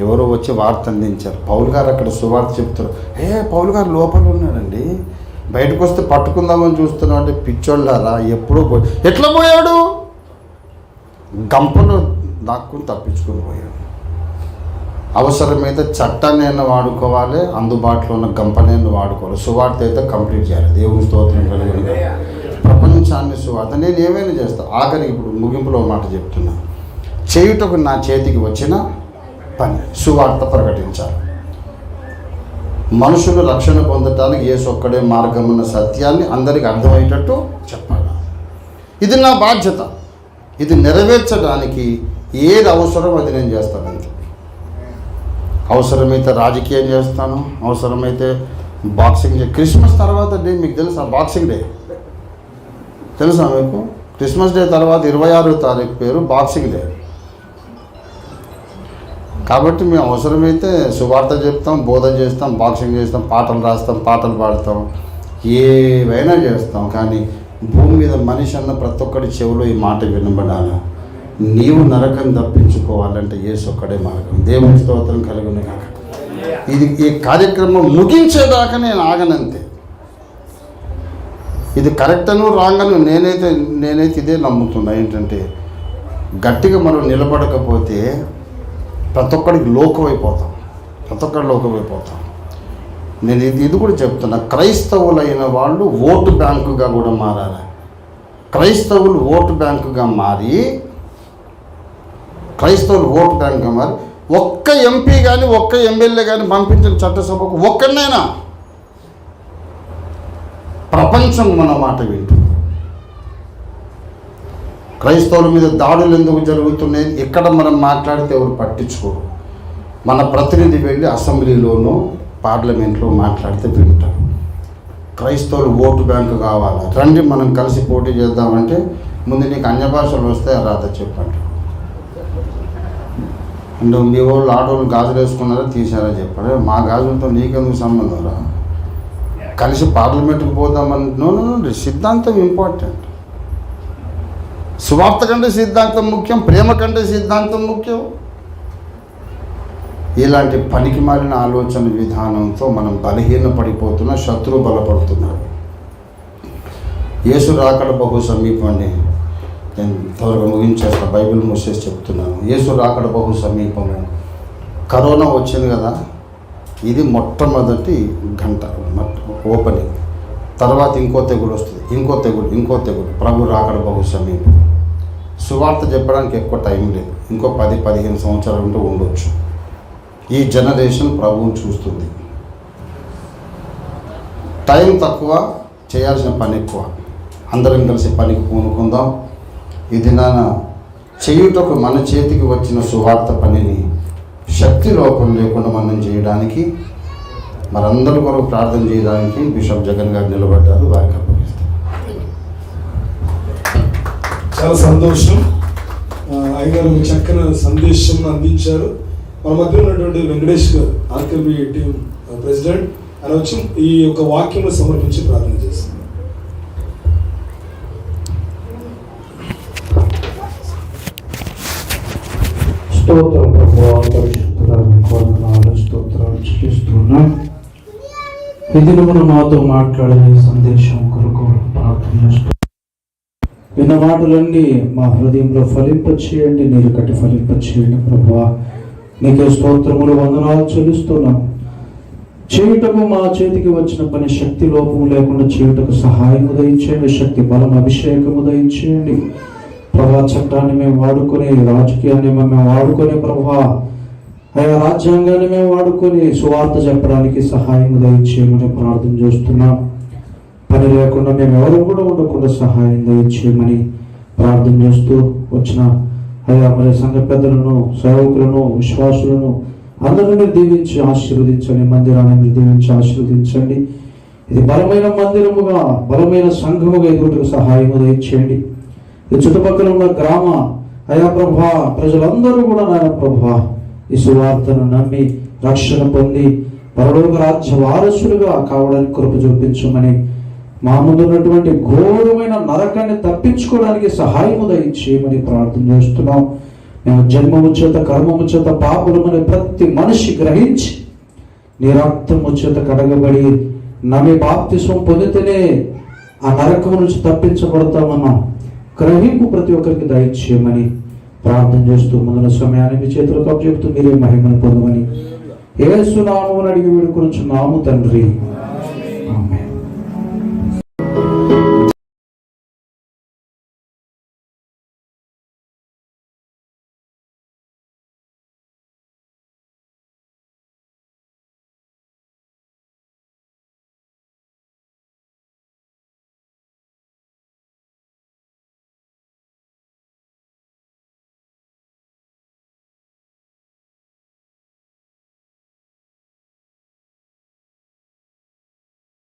ఎవరో వచ్చి వార్త అందించారు. పౌలు గారు అక్కడ సువార్త చెప్తారు. పౌలు గారు లోపల ఉన్నాడండి, బయటకు వస్తే పట్టుకుందామని చూస్తున్నాం అంటే, పిచ్చోళ్ళారా, ఎప్పుడూ ఎట్లా పోయాడు? గంపలో దాక్కుని తప్పించుకొని పోయాడు. అవసరమైతే చట్టాన్ని వాడుకోవాలి, అందుబాటులో ఉన్న గంపనైనా వాడుకోవాలి. సువార్త అయితే కంప్లీట్ చేయాలి. దేవుని స్తోత్రం కలిగిన ప్రపంచాన్ని సువార్త నేను ఏమైనా చేస్తాను. ఆఖరికి ఇప్పుడు ముగింపులో మాట చెప్తున్నా, చేయుటకు నా చేతికి వచ్చిన పని సువార్త ప్రకటించాలి. మనుషులు రక్షణ పొందటానికి యేసు ఒక్కడే మార్గం ఉన్న సత్యాన్ని అందరికీ అర్థమయ్యేటట్టు చెప్పాలి. ఇది నా బాధ్యత. ఇది నెరవేర్చడానికి ఏది అవసరం అది నేను చేస్తానంతే. అవసరమైతే రాజకీయం చేస్తాను, అవసరమైతే బాక్సింగ్ క్రిస్మస్ తర్వాత డే మీకు తెలుసా? బాక్సింగ్ డే తెలుసా మీకు? క్రిస్మస్ డే తర్వాత 26వ తారీఖు పేరు బాక్సింగ్ డే. కాబట్టి మేము అవసరమైతే సువార్త చెప్తాం, బోధ చేస్తాం, బాక్సింగ్ చేస్తాం, పాటలు రాస్తాం, పాటలు పాడతాం, ఏవైనా చేస్తాం. కానీ భూమి మీద మనిషి అన్న ప్రతి ఒక్కడి చెవిలో ఈ మాట వినబడాలి, నీవు నరకం తప్పించుకోవాలంటే యేసు ఒక్కడే మార్గం. దేవుని స్తోత్రం కలుగును కాక. ఈ కార్యక్రమం ముగించేదాకా నేను ఆగనంతే. ఇది కరెక్టను రాంగను నేనైతే ఇదే నమ్ముతున్నా. ఏంటంటే గట్టిగా మనం నిలబడకపోతే ప్రతి ఒక్కడికి లోకమైపోతాం. నేను ఇది కూడా చెప్తున్నా, క్రైస్తవులైన వాళ్ళు ఓటు బ్యాంకుగా కూడా మారాలి. క్రైస్తవులు ఓటు బ్యాంకుగా మారి ఒక్క ఎంపీ కానీ ఒక్క ఎమ్మెల్యే కానీ పంపించిన చట్టసభకు ఒక్కడినైనా ప్రపంచం మన మాట వింటుంది. క్రైస్తవుల మీద దాడులు ఎందుకు జరుగుతున్నాయి ఇక్కడ మనం మాట్లాడితే ఎవరు పట్టించుకోరు. మన ప్రతినిధి వెళ్ళి అసెంబ్లీలోనూ పార్లమెంట్లో మాట్లాడితే వింటారు. క్రైస్తవులు ఓటు బ్యాంకు కావాలా, రండి మనం కలిసి పోటీ చేద్దామంటే ముందు నీకు అన్య భాషలు వస్తే రాత చెప్పండి. నువ్వు మీ వాళ్ళు ఆడవాళ్ళు గాజులు వేసుకున్నారా తీసారా చెప్పాడు. మా గాజులతో నీకెందుకు సంబంధం రా, కలిసి పార్లమెంట్కి పోదామని. సిద్ధాంతం ఇంపార్టెంట్. సువార్త కంటే సిద్ధాంతం ముఖ్యం, ప్రేమ కంటే సిద్ధాంతం ముఖ్యం. ఇలాంటి పనికి మాలిన ఆలోచన విధానంతో మనం బలహీనపడిపోతున్నా, శత్రువు బలపడుతున్నాడు. యేసు రాకడ బహు సమీపం అండి. నేను త్వరగా ముగించేస్తా, బైబిల్ మూసేసి చెప్తున్నాను. యేసు రాకడ బహు సమీపము. కరోనా వచ్చింది కదా, ఇది మొట్టమొదటి గంట ఓపెనింగ్. తర్వాత ఇంకో తెగుడు వస్తుంది, ఇంకో తెగుడు. ప్రభు రాకడ బహు సమీపం. సువార్త చెప్పడానికి ఎక్కువ టైం లేదు, ఇంకో 10-15 సంవత్సరాలు ఉంటూ ఉండొచ్చు. ఈ జనరేషన్ ప్రభువుని చూస్తుంది. టైం తక్కువ, చేయాల్సిన పని ఎక్కువ. అందరం కలిసి పనికి పూనుకుందాం. ఇది చేయుటకు మన చేతికి వచ్చిన సువార్త పనిని శక్తి లోపం లేకుండా మనం చేయడానికి, మనందరి కొరకు ప్రార్థన చేయడానికి బిషప్ జగన్ గారు నిలబడ్డారు. వారికి అప్పగిస్తాం. చాలా సంతోషం. అయ్యగారు చక్కని సందేశం అందించారు. మన మధ్య ఉన్నటువంటి వెంకటేష్ గారు, ఆర్కేబీ టీం ప్రెసిడెంట్, అని వచ్చి ఈ యొక్క వాక్యం సమర్పించి ప్రార్థన చేస్తారు. స్తోత్రం ప్రభువా, పరిశుద్ధురాలు స్తోత్రాలు చెల్లిస్తున్నాం. ఈ దినమున మాతో మాట్లాడిన సందేశం కొరకు ప్రార్థన చేస్తున్నాం. విన్న మాటలన్నీ మా హృదయంలో ఫలింపచేయండి, నీరు కట్టి ఫలింపచేయండి ప్రభువా. నీకే స్తోత్రములు, వందనాలు చెల్లిస్తున్నాం. చేయుటకు మా చేతికి వచ్చిన పని శక్తి లోపము లేకుండా చేయుటకు సహాయం దయచేయండి, శక్తి బలం అభిషేకము దయచేయండి ప్రభా. చట్టాన్ని మేము వాడుకొని, రాజకీయాన్ని మేము వాడుకొని ప్రభా, ఆయా రాజ్యాంగాన్ని మేము వాడుకొని సువార్త చెప్పడానికి సహాయం దయచేయమని ప్రార్థన చేస్తున్నాం. పని లేకుండా మేము ఎవరు కూడా ఉండకుండా సహాయం దయచేయమని ప్రార్థన చేస్తూ వచ్చిన అయ్యా మరి సంఘ పెద్దలను, సేవకులను, విశ్వాసులను అందరినీ దీవించి ఆశీర్వదించండి. మందిరాన్ని దీవించి ఆశీర్వదించండి. ఇది బలమైన మందిరముగా, బలమైన సంఘముగా ఎదుగుటకు సహాయం దయచేయండి. ఈ చుట్టుపక్కల ఉన్న గ్రామ అయా ప్రభా ప్రజలందరూ కూడా నాయన ప్రభా ఈ సువార్తను నమ్మి రక్షణ పొంది పరలోక రాజ్య వారసులుగా కావడానికి కృప చూపించమని, మా ముందున్నటువంటి ఘోరమైన నరకాన్ని తప్పించుకోవడానికి సహాయము దయచేయమని ప్రార్థన చేస్తున్నాం. మేము జన్మము చేత, కర్మము చేత పాపులమని ప్రతి మనిషి గ్రహించి నీ రక్తము చేత కడగబడి నమ్మి బాప్తిస్వం పొందితేనే ఆ నరకము నుంచి తప్పించబడతామన్నాం. గ్రహింపు ప్రతి ఒక్కరికి దయచేయమని ప్రార్థన చేస్తూ ముందున్న సమయాన్ని మీ చేతులకు అప్పచెప్తూ మీరే మహిమను పొందమని యేసు నామమున అడిగి వేడుకొనుచున్నాము తండ్రి.